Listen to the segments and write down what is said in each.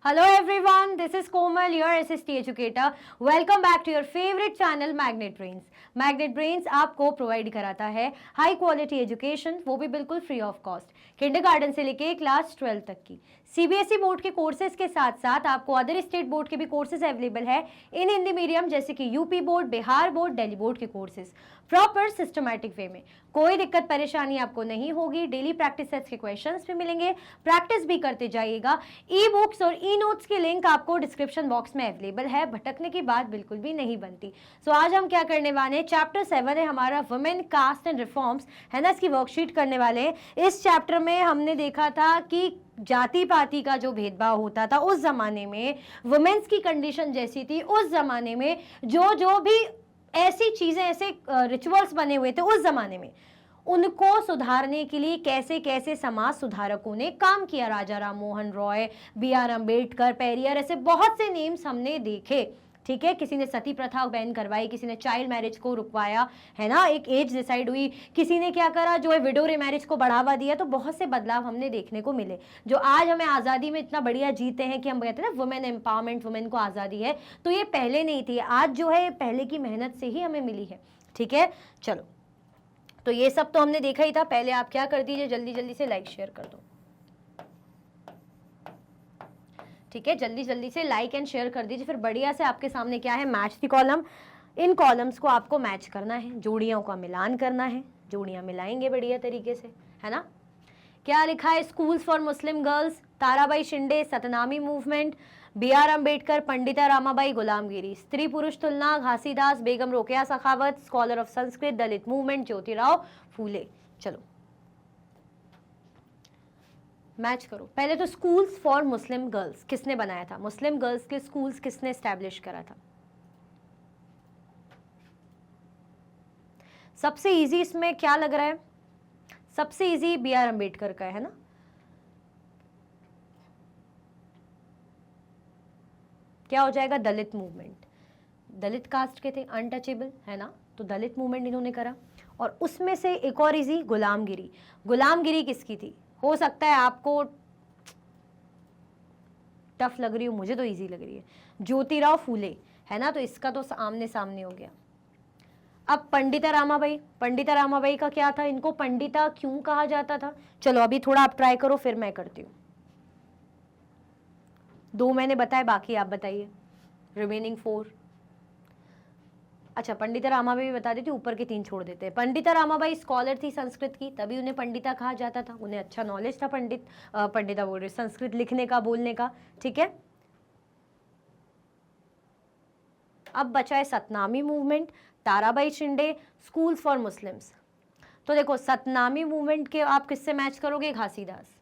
Hello everyone, this is Komal, your SST educator. Welcome back to your favorite channel Magnet Brains. Magnet Brains आपको provide कराता है high quality education, वो भी बिल्कुल free of cost, kindergarten से लेके class 12 तक की। सीबीएसई बोर्ड के कोर्सेज के साथ साथ आपको अदर स्टेट बोर्ड के भी कोर्सेज अवेलेबल है इन हिंदी मीडियम, जैसे कि UP board, Bihar board, Delhi board के कोर्सेज प्रॉपर सिस्टमैटिक वे में। कोई दिक्कत परेशानी आपको नहीं होगी। डेली प्रैक्टिस सेट्स के क्वेश्चंस भी मिलेंगे, प्रैक्टिस भी करते जाइएगा। ई बुक्स और ई नोट्स की लिंक आपको डिस्क्रिप्शन बॉक्स में अवेलेबल है, भटकने की बात बिल्कुल भी नहीं बनती। सो आज हम क्या करने वाले हैं, चैप्टर 7 है हमारा वुमेन, कास्ट एंड रिफॉर्म्स, है ना, इसकी वर्कशीट करने वाले हैं। इस चैप्टर में हमने देखा था कि जाति पाति का जो भेदभाव होता था उस जमाने में, वुमेन्स की कंडीशन जैसी थी उस जमाने में, जो भी ऐसी चीजें, ऐसे रिचुअल्स बने हुए थे उस जमाने में, उनको सुधारने के लिए कैसे कैसे समाज सुधारकों ने काम किया। राजा राम मोहन रॉय, बी.आर. अम्बेडकर, पेरियर, ऐसे बहुत से नेम्स हमने देखे। ठीक है, किसी ने सती प्रथा बैन करवाई, किसी ने चाइल्ड मैरिज को रुकवाया, है ना, एक एज डिसाइड हुई, किसी ने क्या करा, जो है विडो मैरिज को बढ़ावा दिया। तो बहुत से बदलाव हमने देखने को मिले, जो आज हमें आज़ादी में इतना बढ़िया जीते हैं कि हम कहते हैं ना वुमेन एम्पावरमेंट, वुमेन को आज़ादी है। तो ये पहले नहीं थी, आज जो है पहले की मेहनत से ही हमें मिली है। ठीक है, चलो, तो ये सब तो हमने देखा ही था। पहले आप क्या कर दीजिए, जल्दी जल्दी से लाइक शेयर कर दो। ठीक है, जल्दी जल्दी से लाइक एंड शेयर कर दीजिए। फिर बढ़िया से आपके सामने क्या है, match the column. In columns को आपको मैच करना है, जोड़ियों का मिलान करना है, जोड़ियां मिलाएंगे बढ़िया तरीके से, है ना। क्या लिखा है, schools for Muslim girls, Tarabai Shinde, Satnami movement, B R. Ambedkar, Pandita Ramabai, Gulamgiri, Stri Purush Tulna, Ghasidas, Begum Rokeya Sakhawat, scholar of Sanskrit, Dalit movement, Jyotirao Phule. चलो मैच करो। पहले तो स्कूल्स फॉर मुस्लिम गर्ल्स किसने बनाया था, मुस्लिम गर्ल्स के स्कूल्स किसने एस्टैब्लिश करा था। सबसे इजी इसमें क्या लग रहा है, सबसे इजी बी.आर. अम्बेडकर का है ना। क्या हो जाएगा, दलित मूवमेंट, दलित कास्ट के थे, अनटचेबल, है ना, तो दलित मूवमेंट इन्होंने करा। और उसमें से एक और इजी, गुलामगिरी। गुलामगिरी किसकी थी, हो सकता है आपको टफ लग रही हो, मुझे तो इजी लग रही है, ज्योतिराव फूले, है ना। तो इसका तो आमने सामने हो गया। अब पंडिता रामाबाई, पंडिता रामाबाई का क्या था, इनको पंडिता क्यों कहा जाता था। चलो अभी थोड़ा आप ट्राई करो, फिर मैं करती हूँ। 2 मैंने बताए, बाकी आप बताइए, रिमेनिंग 4। अच्छा, पंडिता रामाबाई बता देती, ऊपर के 3 छोड़ देते हैं। पंडिता रामाबाई स्कॉलर थी संस्कृत की, तभी उन्हें पंडिता कहा जाता था, उन्हें अच्छा नॉलेज था पंडिता बोल रहे, संस्कृत लिखने का, बोलने का। ठीक है, अब बचा है Satnami movement, Tarabai Shinde, schools for Muslims. तो देखो, सतनामी मूवमेंट के आप किससे मैच करोगे, घासीदास।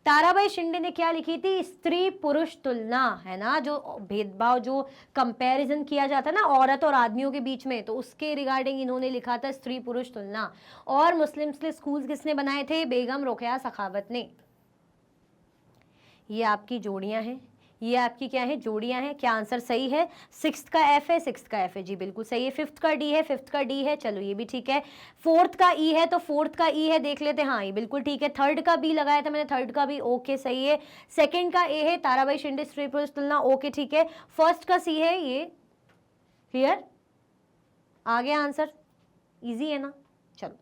ताराबाई शिंदे ने क्या लिखी थी, स्त्री पुरुष तुलना, है ना, जो भेदभाव, जो कंपैरिजन किया जाता है ना औरत और आदमियों के बीच में, तो उसके रिगार्डिंग इन्होंने लिखा था स्त्री पुरुष तुलना। और मुस्लिम्स के स्कूल्स किसने बनाए थे, बेगम रोकेया सखावत ने। ये आपकी जोड़ियां हैं, ये आपकी क्या है, जोड़ियां हैं। क्या आंसर सही है, 6th का F है, 6th का F है जी, बिल्कुल सही है। 5th का D है, 5th का D है, चलो ये भी ठीक है। 4th का E है, तो 4th का E है, देख लेते हैं, हाँ ये बिल्कुल ठीक है। 3rd का B लगाया था मैंने, 3rd का भी ओके सही है। 2nd का A है, ताराबाई शिंदे, स्त्री पुरुष तुलना, ओके ठीक है। 1st का C है, ये क्लियर, आ गया आंसर, इजी है ना। चलो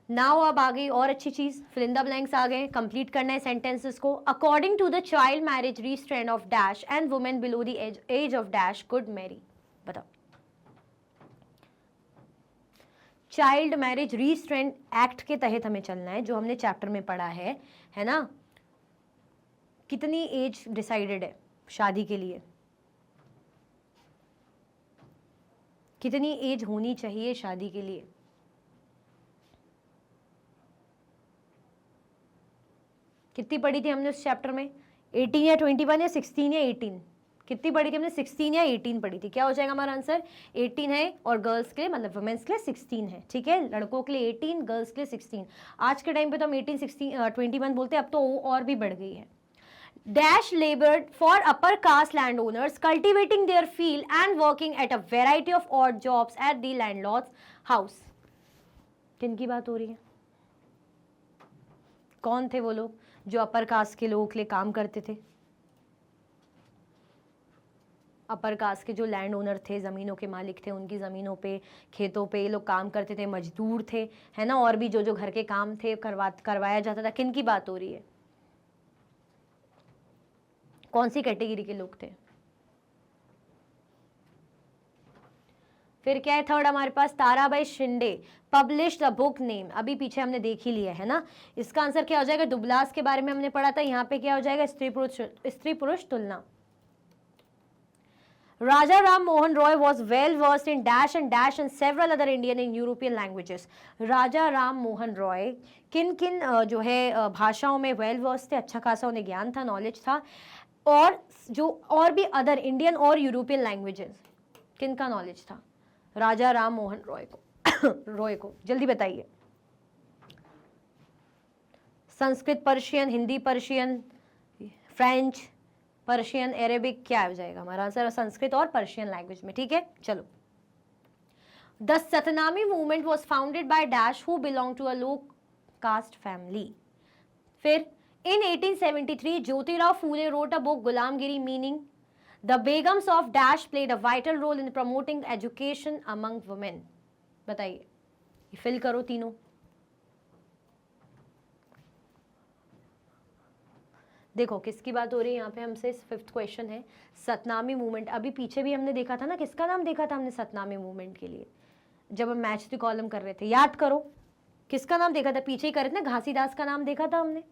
नाउ अब आ गई और अच्छी चीज, फिल इन द ब्लैंक्स आ गए, कंप्लीट करना है सेंटेंसेस को। According to the child marriage restraint of dash and women below the age of dash could marry. बताओ, चाइल्ड मैरिज रिस्ट्रेंट एक्ट के तहत हमें चलना है, जो हमने चैप्टर में पढ़ा है ना। कितनी एज डिसाइडेड है शादी के लिए, कितनी एज होनी चाहिए शादी के लिए। कितनी पढ़ी थी हमने उस चैप्टर में, 18 या 21 या 16 या 18, कितनी पढ़ी थी हमने, 16 या 18 पढ़ी थी। क्या हो जाएगा हमारा आंसर, 18 है, और गर्ल्स के लिए मतलब वुमेन्स के लिए 16 है। ठीक है, लड़कों के लिए 18, गर्ल्स के लिए 16। आज के टाइम पे तो हम 18, 16, 21 बोलते हैं, अब तो और भी बढ़ गई है। Dash labored for upper caste landowners cultivating their field and working at a variety of odd jobs at the landlord's house। किन की बात हो रही है, कौन थे वो लोग, जो अपर कास्ट के लोगों के लिए काम करते थे, अपर कास्ट के जो लैंड ओनर थे, ज़मीनों के मालिक थे, उनकी ज़मीनों पे, खेतों पे ये लोग काम करते थे, मजदूर थे, है ना, और भी जो जो घर के काम थे करवाया जाता था। किन की बात हो रही है, कौन सी कैटेगरी के लोग थे? फिर क्या है थर्ड हमारे पास, Tarabai Shinde publish the book name, अभी पीछे हमने देख ही लिया है ना। इसका आंसर क्या हो जाएगा, डुग्लास के बारे में हमने पढ़ा था, यहाँ पे क्या हो जाएगा, स्त्री पुरुष तुलना। Raja Ram Mohan Roy was well versed in dash and dash and several other Indian and European languages. Raja Ram Mohan Roy किन किन जो है भाषाओं में वेल वर्स थे, अच्छा खासा उन्हें ज्ञान था, नॉलेज था, और जो और भी अदर इंडियन और यूरोपियन लैंग्वेजेस, किन का नॉलेज था राजा राम मोहन रॉय को रॉय को जल्दी बताइए। Sanskrit Persian, Hindi Persian, French Persian, Arabic, क्या हो जाएगा हमारा आंसर, संस्कृत और पर्शियन लैंग्वेज में, ठीक है। चलो, the Satnami movement was founded by dash who belong to a low caste family. फिर in 1873 Jyotirao Phule wrote a book Gulamgiri meaning the Begums of dash played a vital role in promoting education among women. बताइए, fill करो तीनों। देखो किसकी बात हो रही है यहाँ पे हमसे, फिफ्थ क्वेश्चन है सतनामी मूवमेंट। अभी पीछे भी हमने देखा था ना, किसका नाम देखा था हमने सतनामी मूवमेंट के लिए, जब हम मैच द कॉलम कर रहे थे, याद करो किसका नाम देखा था, पीछे ही कर रहे थे ना, घासीदास का नाम देखा था हमने।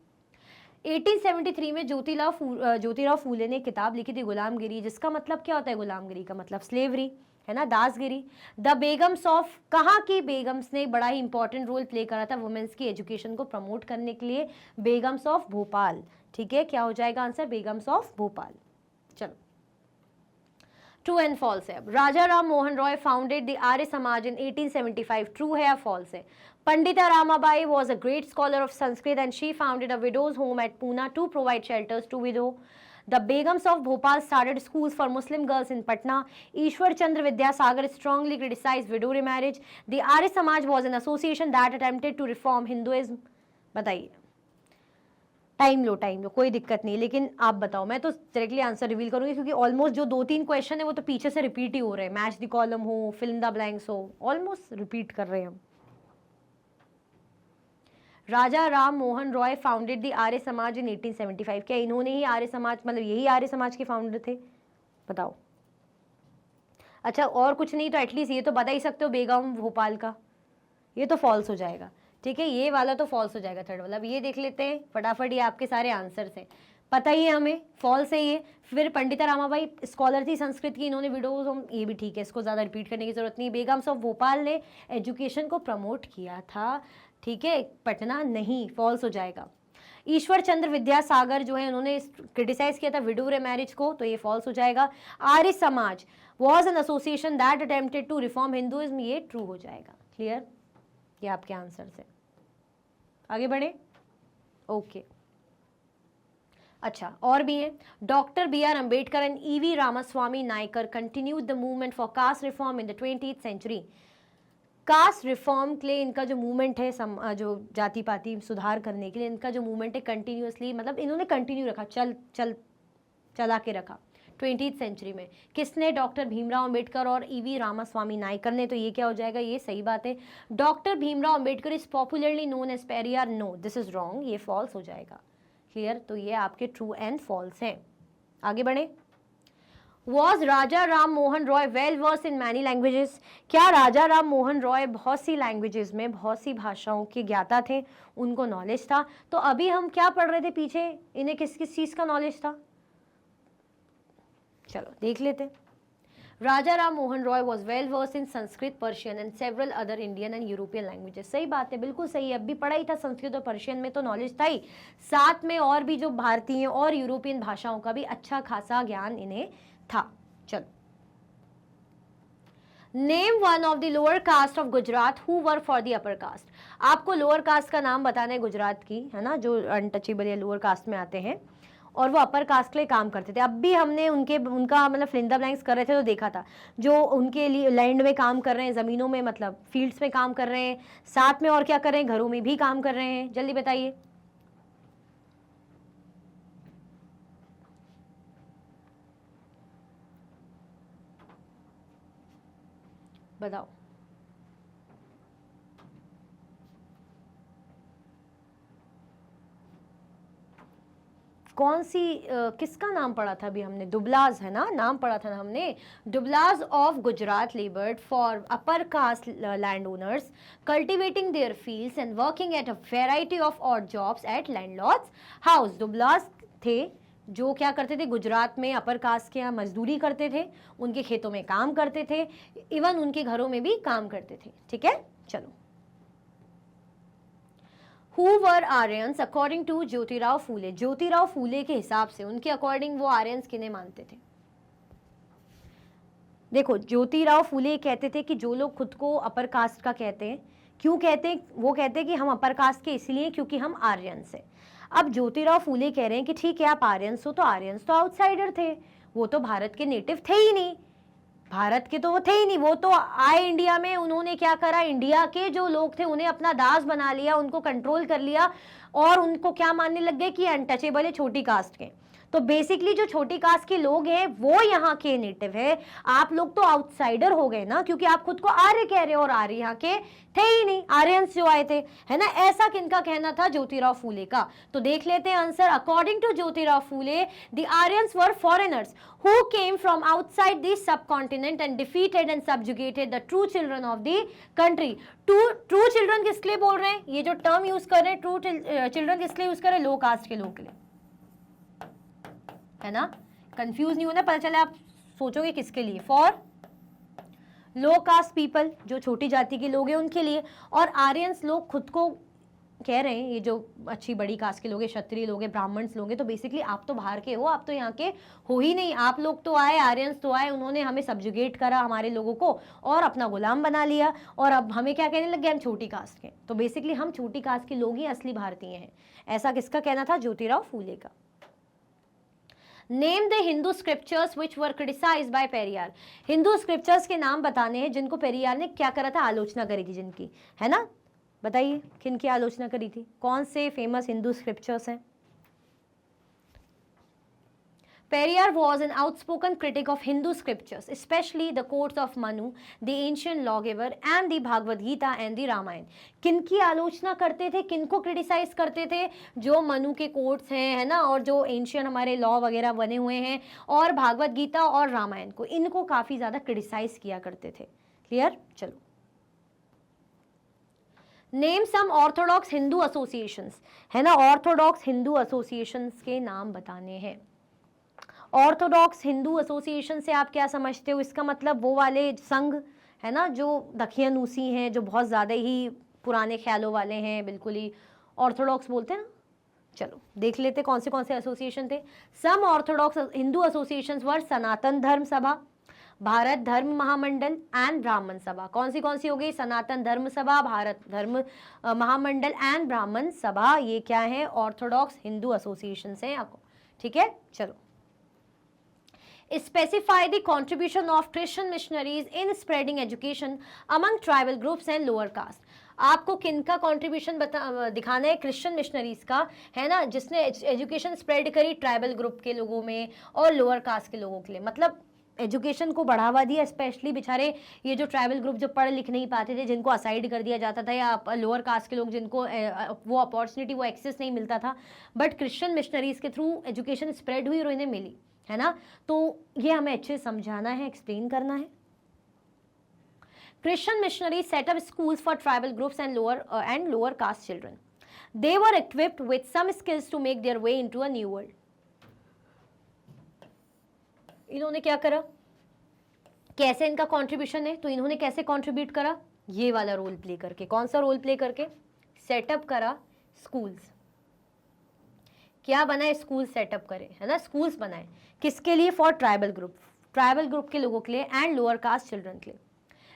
1873 में ज्योतिराव फूले ने किताब लिखी थी गुलामगिरी, जिसका मतलब क्या होता है, गुलामगिरी का मतलब स्लेवरी, है ना, दासगिरी। द बेगम्स ऑफ, कहाँ की बेगम्स ने बड़ा ही इंपॉर्टेंट रोल प्ले करा था वुमेन्स की एजुकेशन को प्रमोट करने के लिए, बेगम्स ऑफ भोपाल, ठीक है, क्या हो जाएगा आंसर, बेगम्स ऑफ भोपाल। चलो, ट्रू एंड फॉल्स है। राजा Ram Mohan Roy founded the Arya Samaj in 1875, true है या फॉल्स है। Pandita Ramabai was a great scholar of Sanskrit and she founded a widow's home at Pune to provide shelters to widows. The Begums of Bhopal started schools for Muslim girls in Patna. Ishwar Chandra Vidyasagar strongly criticized widow remarriage. The Arya Samaj was an association that attempted to reform Hinduism. बताइए, time लो, कोई दिक्कत नहीं, लेकिन आप बताओ, मैं तो directly answer reveal करूंगी क्योंकि ऑलमोस्ट जो 2-3 क्वेश्चन है वो तो पीछे से रिपीट ही हो रहे हैं, मैच द कॉलम हो, फिल्म द ब्लैंक्स हो, ऑलमोस्ट रिपीट कर रहे हैं हम। राजा राम मोहन रॉय फाउंडेड द आर्य समाज इन 1875, क्या इन्होंने ही आर्य समाज, मतलब यही आर्य समाज के फाउंडर थे, बताओ। अच्छा, और कुछ नहीं तो एटलीस्ट ये तो बता ही सकते हो, बेगम भोपाल का, ये तो फॉल्स हो जाएगा, ठीक है, ये वाला तो फॉल्स हो जाएगा थर्ड वाला। अब ये देख लेते हैं फटाफट, ये आपके सारे आंसर हैं, पता ही है हमें, फॉल्स है ये। फिर पंडिता रामाबाई स्कॉलर थी संस्कृत की, इन्होंने विडोज होम, ये भी ठीक है, इसको ज़्यादा रिपीट करने की जरूरत नहीं। बेगम्स ऑफ भोपाल ने एजुकेशन को प्रमोट किया था, ठीक है, पटना नहीं, फॉल्स हो जाएगा। ईश्वर चंद्र विद्यासागर जो है उन्होंने क्रिटिसाइज किया था विडो मैरिज को, तो ये फॉल्स हो जाएगा। Arya Samaj was an association that attempted to reform Hinduism, ये ट्रू हो जाएगा। क्लियर, ये आपके आंसर से आगे बढ़े, ओके। अच्छा, और भी है, doctor B R. Ambedkar and E.V. Ramaswamy Naicker continued the movement for caste reform in the 20th century. Caste reform के लिए इनका जो मूवमेंट है, जो जाति पाति सुधार करने के लिए इनका जो मूवमेंट है कंटिन्यूसली, मतलब इन्होंने कंटिन्यू रखा, चला के रखा 20th सेंचुरी में। किसने, डॉक्टर भीमराव अंबेडकर और E.V. रामास्वामी नायकर ने, तो ये क्या हो जाएगा, ये सही बात है। Doctor Bhimrao Ambedkar is popularly known as Periyar, no this is wrong, ये फॉल्स हो जाएगा। क्लियर, तो ये आपके ट्रू एंड फॉल्स हैं। आगे बढ़े। Was Raja Ram Mohan Roy well versed in many languages, क्या राजा राम मोहन रॉय बहुत सी लैंग्वेजेस में, बहुत सी भाषाओं के ज्ञाता थे, उनको नॉलेज था। तो अभी हम क्या पढ़ रहे थे पीछे, इन्हें किस किस चीज़ का नॉलेज था, चलो देख लेते। Raja Ram Mohan Roy was well versed in Sanskrit, Persian and several other Indian and European languages, सही बात है, बिल्कुल सही है। अब भी पढ़ा ही था, संस्कृत और पर्शियन में तो नॉलेज था ही, साथ में और भी जो भारतीय और यूरोपियन भाषाओं का भी अच्छा खासा ज्ञान इन्हें था। चलो, name one of the lower caste of Gujarat who were for the upper caste, आपको लोअर कास्ट का नाम बताना है गुजरात की, है ना, जो अनटचेबल या लोअर कास्ट में आते हैं और वो अपर कास्ट के लिए काम करते थे। अब भी हमने उनका मतलब फिल इन द ब्लैंक्स कर रहे थे तो देखा था, जो उनके लिए लैंड में काम कर रहे हैं, ज़मीनों में मतलब फील्ड्स में काम कर रहे हैं, साथ में और क्या कर रहे हैं, घरों में भी काम कर रहे हैं, जल्दी बताइए। बताओ कौन सी किसका नाम पढ़ा था अभी हमने? दुबलाज है ना, नाम पढ़ा था ना हमने, Dublas of Gujarat laboured for upper caste land owners cultivating their fields and working at a variety of odd jobs at landlords house. Dublas थे जो क्या करते थे, गुजरात में अपर कास्ट के यहाँ मजदूरी करते थे, उनके खेतों में काम करते थे, इवन उनके घरों में भी काम करते थे। ठीक है, चलो। Who were Aryans according to Jyotirao Phule? Jyotirao Phule के हिसाब से, उनके अकॉर्डिंग वो आर्यंस किन्हें मानते थे? देखो, ज्योतिराव फूले कहते थे कि जो लोग खुद को अपर कास्ट का कहते हैं, क्यों कहते हैं? वो कहते हैं कि हम अपर कास्ट के इसलिए क्योंकि हम आर्यंस हैं। अब ज्योतिराव फूले कह रहे हैं कि ठीक है आप आर्यंस हो, तो आर्यंस तो आउटसाइडर थे, वो तो भारत के नेटिव थे ही नहीं, भारत के तो वो थे ही नहीं, वो तो आए इंडिया में, उन्होंने क्या करा, इंडिया के जो लोग थे उन्हें अपना दास बना लिया, उनको कंट्रोल कर लिया और उनको क्या मानने लग गए कि अनटचेबल है, छोटी कास्ट के। तो बेसिकली जो छोटी कास्ट के लोग हैं वो यहाँ के नेटिव है, आप लोग तो आउटसाइडर हो गए ना, क्योंकि आप खुद को आर्य कह रहे हो और आर्य यहाँ के थे ही नहीं, आर्यंस जो आए थे, है ना। ऐसा किनका कहना था? ज्योतिराव फूले का। तो देख लेते हैं answer. According to Jyotirao Phule, the Aryans were foreigners who came from outside the subcontinent and defeated and subjugated the true children of the country. true children किस लिए बोल रहे हैं? ये जो टर्म यूज कर रहे हैं true children किस लिए यूज कर रहे हैं? लो कास्ट के लोग के लिए, है ना। कंफ्यूज नहीं होना, पता चले आप सोचोगे किसके लिए, फॉर लो कास्ट पीपल, जो छोटी जाति के लोग हैं उनके लिए। और आर्यंस लोग खुद को कह रहे हैं, ये जो अच्छी बड़ी कास्ट के लोग हैं, क्षत्रिय लोग हैं, ब्राह्मण्स लोग हैं, तो बेसिकली आप तो बाहर के हो, आप तो यहाँ के हो ही नहीं, आप लोग तो आए, आर्यंस तो आए, उन्होंने हमें सब्जुगेट करा, हमारे लोगों को, और अपना गुलाम बना लिया, और अब हमें क्या कहने लग गए, हम छोटी कास्ट के। तो बेसिकली हम छोटी कास्ट के लोग ही असली भारतीय हैं, ऐसा किसका कहना था? ज्योतिराव फूले का। Name the Hindu scriptures which were criticise by Periyar. Hindu scriptures के नाम बताने हैं जिनको पेरियार ने क्या करा था, आलोचना करी थी जिनकी, है ना। बताइए किन की आलोचना करी थी, कौन से फेमस हिंदू स्क्रिप्चर्स हैं? Periyar was an outspoken critic of Hindu scriptures, especially the quotes of Manu, the ancient lawgiver, and the Bhagavad Gita and the Ramayana. किनकी आलोचना करते थे, किनको क्रिटिसाइज करते थे? जो मनु के कोट्स हैं, है ना, और जो एंशियन हमारे लॉ वगैरह बने हुए हैं, और भागवत गीता और रामायण को, इनको काफी ज्यादा क्रिटिसाइज किया करते थे। क्लियर? चलो। Name some orthodox Hindu associations, है ना, ऑर्थोडॉक्स हिंदू एसोसिएशंस के नाम बताने हैं। ऑर्थोडॉक्स हिंदू एसोसिएशन से आप क्या समझते हो? इसका मतलब वो वाले संघ, है ना, जो दखियानूसी हैं, जो बहुत ज़्यादा ही पुराने ख्यालों वाले हैं, बिल्कुल ही ऑर्थोडॉक्स बोलते हैं ना। चलो देख लेते कौन से एसोसिएशन थे। सम ऑर्थोडॉक्स हिंदू एसोसिएशंस वर सनातन धर्म सभा, भारत धर्म महामंडल एंड ब्राह्मण सभा। कौन सी हो गई? सनातन धर्म सभा, भारत धर्म महामंडल एंड ब्राह्मण सभा, ये क्या है? ऑर्थोडॉक्स हिंदू एसोसिएशन हैं। ठीक है, चलो। Specify the contribution of Christian missionaries in spreading education among tribal groups and lower caste. आपको किनका कंट्रीब्यूशन दिखाना है? क्रिश्चियन मिशनरीज का, है ना, जिसने एजुकेशन स्प्रेड करी ट्राइबल ग्रुप के लोगों में और लोअर कास्ट के लोगों के लिए, मतलब एजुकेशन को बढ़ावा दिया। स्पेशली बेचारे ये जो ट्राइबल ग्रुप जो पढ़ लिख नहीं पाते थे, जिनको असाइड कर दिया जाता था, या लोअर कास्ट के लोग जिनको वो अपॉर्चुनिटी, वो एक्सेस नहीं मिलता था, बट क्रिश्चियन मिशनरीज के थ्रू एजुकेशन स्प्रेड हुई और इन्हें मिली, है ना। तो ये हमें अच्छे से समझाना है, एक्सप्लेन करना है। Christian missionaries set up schools for tribal groups and lower caste children. They were equipped with some skills to make their way into a new world. इन्होंने क्या करा? कैसे इनका कंट्रीब्यूशन है? तो इन्होंने कैसे कंट्रीब्यूट करा? ये वाला रोल प्ले करके। कौन सा रोल प्ले करके? सेटअप करा स्कूल्स। क्या बनाए? स्कूल सेटअप करे, है ना, स्कूल्स बनाए। किसके लिए? फॉर ट्राइबल ग्रुप के लोगों के लिए एंड लोअर कास्ट चिल्ड्रन के लिए।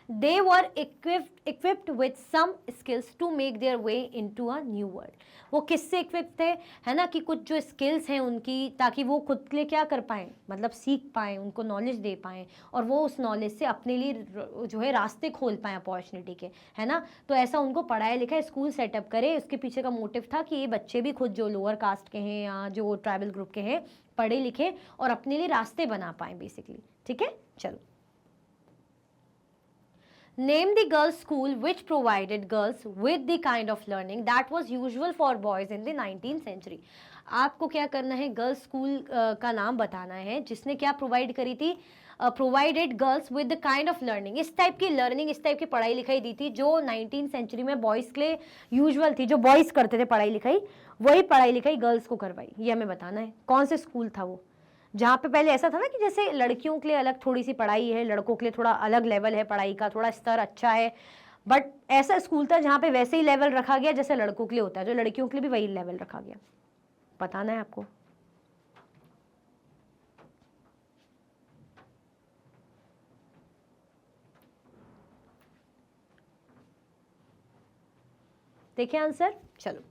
They were equipped with some skills to make their way into a new world. वो किससे इक्विप्ड थे? है ना, कि कुछ जो स्किल्स हैं उनकी, ताकि वो खुद के लिए क्या कर पाएँ, मतलब सीख पाएँ, उनको नॉलेज दे पाएँ, और वो उस नॉलेज से अपने लिए जो है रास्ते खोल पाएँ अपॉर्चुनिटी के, है ना। तो ऐसा उनको पढ़ाया लिखा स्कूल सेटअप करे। उसके पीछे का मोटिव था कि ये बच्चे भी खुद जो लोअर कास्ट के हैं या जो ट्राइबल ग्रुप के हैं पढ़े लिखे और अपने लिए रास्ते बना पाएँ बेसिकली। ठीक है, चलो। Name the girls school which provided girls with the kind of learning that was usual for boys in the 19th century. आपको क्या करना है, गर्ल्स स्कूल का नाम बताना है जिसने क्या प्रोवाइड करी थी, provided girls with the kind of learning, इस टाइप की लर्निंग, इस टाइप की पढ़ाई लिखाई दी थी जो 19th सेंचुरी में बॉयज़ के लिए यूजुअल थी। जो बॉयज़ करते थे पढ़ाई लिखाई, वही पढ़ाई लिखाई गर्ल्स को करवाई। ये हमें बताना है कौन से स्कूल था वो, जहाँ पे पहले ऐसा था ना कि जैसे लड़कियों के लिए अलग थोड़ी सी पढ़ाई है, लड़कों के लिए थोड़ा अलग लेवल है पढ़ाई का, थोड़ा स्तर अच्छा है, बट ऐसा स्कूल था जहाँ पे वैसे ही लेवल रखा गया जैसे लड़कों के लिए होता है, जो लड़कियों के लिए भी वही लेवल रखा गया। बताना है आपको। देखिए आंसर, चलो।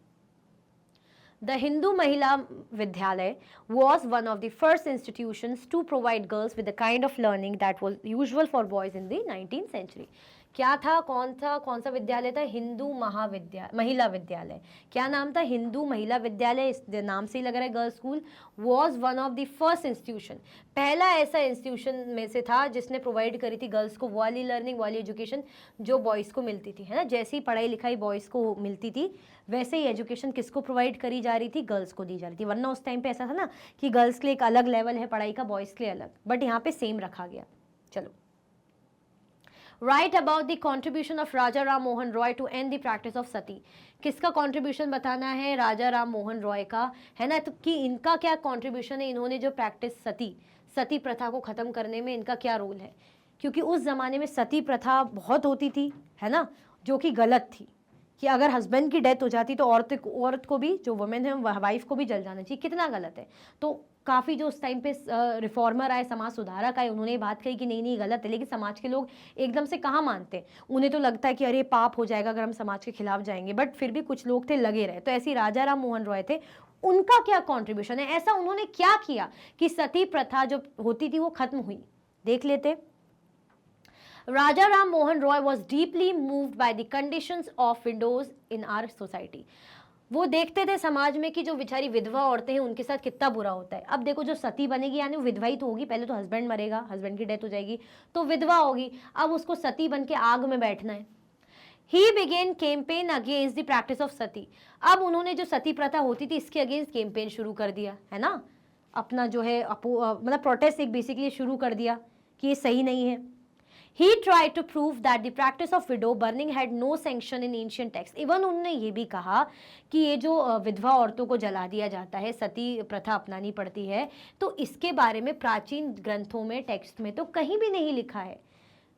The Hindu Mahila Vidyalaya was one of the first institutions to provide girls with the kind of learning that was usual for boys in the 19th century. क्या था, कौन सा विद्यालय था? हिंदू महिला विद्यालय। क्या नाम था? हिंदू महिला विद्यालय। इस नाम से ही लग रहा है girls school. Was one of the first institution, पहला ऐसा इंस्टीट्यूशन में से था जिसने प्रोवाइड करी थी गर्ल्स को वाली लर्निंग, वाली एजुकेशन जो बॉयज़ को मिलती थी, है ना। जैसी पढ़ाई लिखाई बॉयज़ को मिलती थी वैसे ही एजुकेशन किसको प्रोवाइड करी जा रही थी? गर्ल्स को दी जा रही थी। वरना उस टाइम पे ऐसा था ना कि गर्ल्स के लिए एक अलग लेवल है पढ़ाई का, बॉयज़ के लिए अलग, बट यहाँ पे सेम रखा गया। चलो, write about the contribution of Raja Ram Mohan Roy to end the practice of sati. किसका कॉन्ट्रीब्यूशन बताना है? राजा राम मोहन रॉय का, है ना। तो कि इनका क्या कॉन्ट्रीब्यूशन है, इन्होंने जो प्रैक्टिस सती प्रथा को ख़त्म करने में इनका क्या रोल है? क्योंकि उस ज़माने में सती प्रथा बहुत होती थी, है ना, जो कि गलत थी कि अगर हस्बैंड की डेथ हो जाती तो औरत को भी, जो वुमेन है वाइफ को भी जल जाना चाहिए। कितना गलत है। तो काफ़ी जो उस टाइम पे रिफॉर्मर आए, समाज सुधारक आए, उन्होंने बात कही कि नहीं गलत है, लेकिन समाज के लोग एकदम से कहाँ मानते। उन्हें तो लगता है कि अरे पाप हो जाएगा अगर हम समाज के खिलाफ जाएंगे, बट फिर भी कुछ लोग थे लगे रहे। तो ऐसे ही राजा राम मोहन रॉय थे, उनका क्या कॉन्ट्रीब्यूशन है, ऐसा उन्होंने क्या किया कि सती प्रथा जो होती थी वो खत्म हुई। देख लेते। Raja Ram Mohan Roy was deeply moved by the conditions of widows in our society. वो देखते थे समाज में कि जो बेचारी विधवा औरतें हैं उनके साथ कितना बुरा होता है। अब देखो, जो सती बनेगी यानी वो विधवा ही तो होगी। पहले तो हस्बैंड मरेगा, हस्बैंड की डेथ हो जाएगी तो विधवा होगी, अब उसको सती बन के आग में बैठना है। He began campaign against the practice of sati. अब उन्होंने जो सती प्रथा होती थी इसके अगेंस्ट कैंपेन शुरू कर दिया, है ना। अपना जो है मतलब प्रोटेस्ट एक बेसिकली शुरू कर दिया कि ये सही नहीं है। He tried to prove that the practice of widow burning had no sanction in ancient texts. Even उन्होंने ये भी कहा कि ये जो विधवा औरतों को जला दिया जाता है, सती प्रथा अपनानी पड़ती है, तो इसके बारे में प्राचीन ग्रंथों में, टेक्स्ट में तो कहीं भी नहीं लिखा है,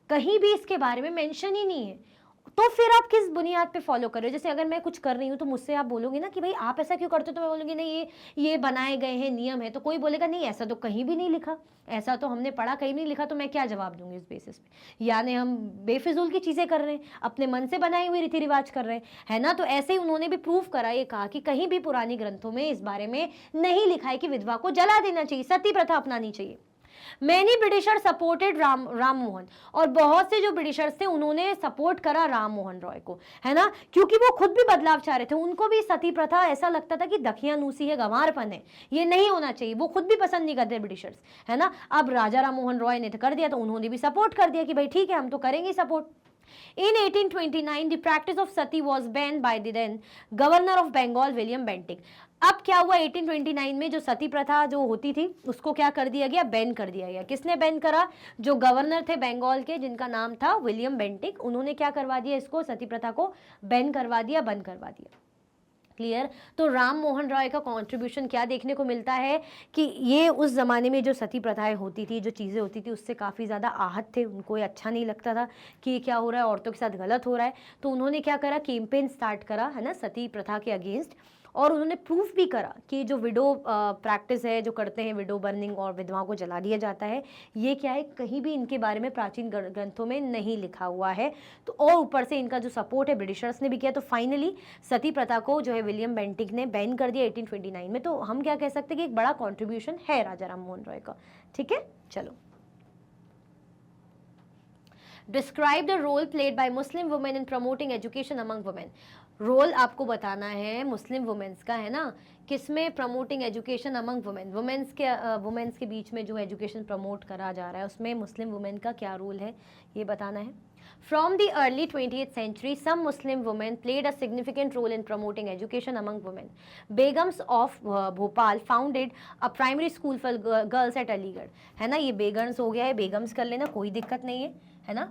कहीं भी इसके बारे में मेंशन ही नहीं है। तो फिर आप किस बुनियाद पे फॉलो कर रहे हो? जैसे अगर मैं कुछ कर रही हूँ तो मुझसे आप बोलोगे ना कि भाई आप ऐसा क्यों करते हो, तो मैं बोलूँगी नहीं ये बनाए गए हैं, नियम है। तो कोई बोलेगा नहीं ऐसा तो कहीं भी नहीं लिखा, ऐसा तो हमने पढ़ा, कहीं नहीं लिखा। तो मैं क्या जवाब दूंगी इस बेसिस पे? यानी हम बेफिजूल की चीज़ें कर रहे हैं, अपने मन से बनाई हुई रीति रिवाज कर रहे हैं, है ना। तो ऐसे ही उन्होंने भी प्रूव करा, ये कहा कि कहीं भी पुरानी ग्रंथों में इस बारे में नहीं लिखा है कि विधवा को जला देना चाहिए, सती प्रथा अपनानी चाहिए। Many britisher supported Ram Mohan, और बहुत से जो ब्रिटिशर्स थे उन्होंने सपोर्ट करा राम मोहन रॉय को, है ना, क्योंकि वो खुद भी बदलाव चाह रहे थे। उनको भी सती प्रथा ऐसा लगता था कि दखियानूसी है, गंवारपन है, ये नहीं होना चाहिए। वो खुद भी पसंद नहीं करते ब्रिटिशर्स, है ना। अब राजा राम मोहन रॉय ने तो कर दिया तो उन्होंने भी सपोर्ट कर दिया कि भाई ठीक है हम तो करेंगे support. In 1829, the practice of sati was banned by the then governor of Bengal, William Bentinck. अब क्या हुआ, 1829 में जो सती प्रथा जो होती थी उसको क्या कर दिया गया? बैन कर दिया गया। किसने बैन करा? जो गवर्नर थे बंगाल के, जिनका नाम था विलियम बेंटिक, उन्होंने क्या करवा दिया? इसको, सती प्रथा को बैन करवा दिया, बंद करवा दिया। क्लियर। तो राम मोहन रॉय का कंट्रीब्यूशन क्या देखने को मिलता है कि ये उस ज़माने में जो सती प्रथाएं होती थी, जो चीज़ें होती थी, उससे काफ़ी ज़्यादा आहत थे। उनको ये अच्छा नहीं लगता था कि ये क्या हो रहा है, औरतों के साथ गलत हो रहा है। तो उन्होंने क्या करा? कैंपेन स्टार्ट करा, है ना, सती प्रथा के अगेंस्ट। और उन्होंने प्रूफ भी करा कि जो विडो प्रैक्टिस है, जो करते हैं विडो बर्निंग और विधवाओं को जला दिया जाता है, ये क्या है, कहीं भी इनके बारे में प्राचीन ग्रंथों में नहीं लिखा हुआ है। तो और ऊपर से इनका जो सपोर्ट है ब्रिटिशर्स ने भी किया। तो फाइनली सती प्रथा को जो है विलियम बेंटिक ने बैन कर दिया 1829 में। तो हम क्या कह सकते हैं कि एक बड़ा कॉन्ट्रीब्यूशन है राजा राम मोहन रॉय का। ठीक है, चलो। Describe the role played by Muslim women in promoting education among women. Role आपको बताना है मुस्लिम वुमेन्स का, है ना, किसमें? Promoting education among women. Womens के बीच में जो एजुकेशन प्रमोट करा जा रहा है उसमें मुस्लिम वुमेन का क्या रोल है, ये बताना है। From the early 20th century, some Muslim women played a significant role in promoting education among women. Begums of Bhopal founded a primary school for girls at Aligarh. है ना, ये बेगम्स हो गया है, बेगम्स कर लेना, कोई दिक्कत नहीं है ना,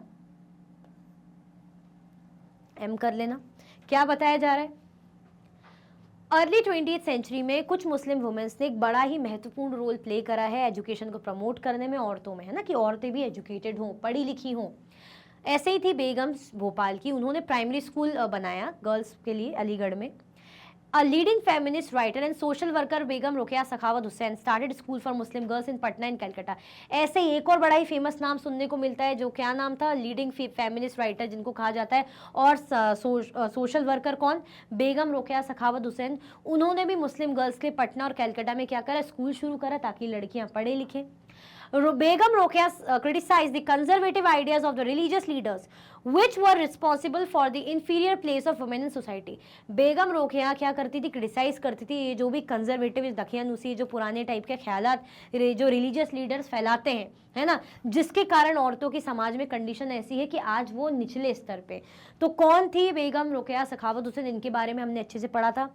एम कर लेना। क्या बताया जा रहा है, अर्ली 20th सेंचुरी में कुछ मुस्लिम वुमेन्स ने एक बड़ा ही महत्वपूर्ण रोल प्ले करा है एजुकेशन को प्रमोट करने में, औरतों में, है ना, कि औरतें भी एजुकेटेड हों, पढ़ी लिखी हों। ऐसे ही थी बेगम्स भोपाल की, उन्होंने प्राइमरी स्कूल बनाया गर्ल्स के लिए अलीगढ़ में। A leading feminist writer and social worker Begum Rukiya Sakhawat Hussain started school for Muslim girls in Patna and Calcutta. ऐसे ही एक और बड़ा ही फेमस नाम सुनने को मिलता है, जो क्या नाम था, लीडिंग फेमिनिस्ट राइटर जिनको कहा जाता है, और सोशल वर्कर कौन, बेगम रुकिया सखावत हुसैन। उन्होंने भी मुस्लिम गर्ल्स के पटना और कलकत्ता में क्या करा, स्कूल शुरू करा ताकि लड़कियां पढ़े लिखें। Begum Rokeya criticized the conservative ideas of the religious leaders which were responsible for the inferior place of women in society। बेगम रोकेया क्या करती थी, क्रिटिसाइज करती थी ये जो भी कंजर्वेटिव दखियानुसी, जो पुराने टाइप के ख्यालात जो रिलीजियस लीडर्स फैलाते हैं, है ना, जिसके कारण औरतों की समाज में कंडीशन ऐसी है कि आज वो निचले स्तर पे। तो कौन थी बेगम रोकेया सखावत हुसैन, इनके बारे में हमने अच्छे से पढ़ा था।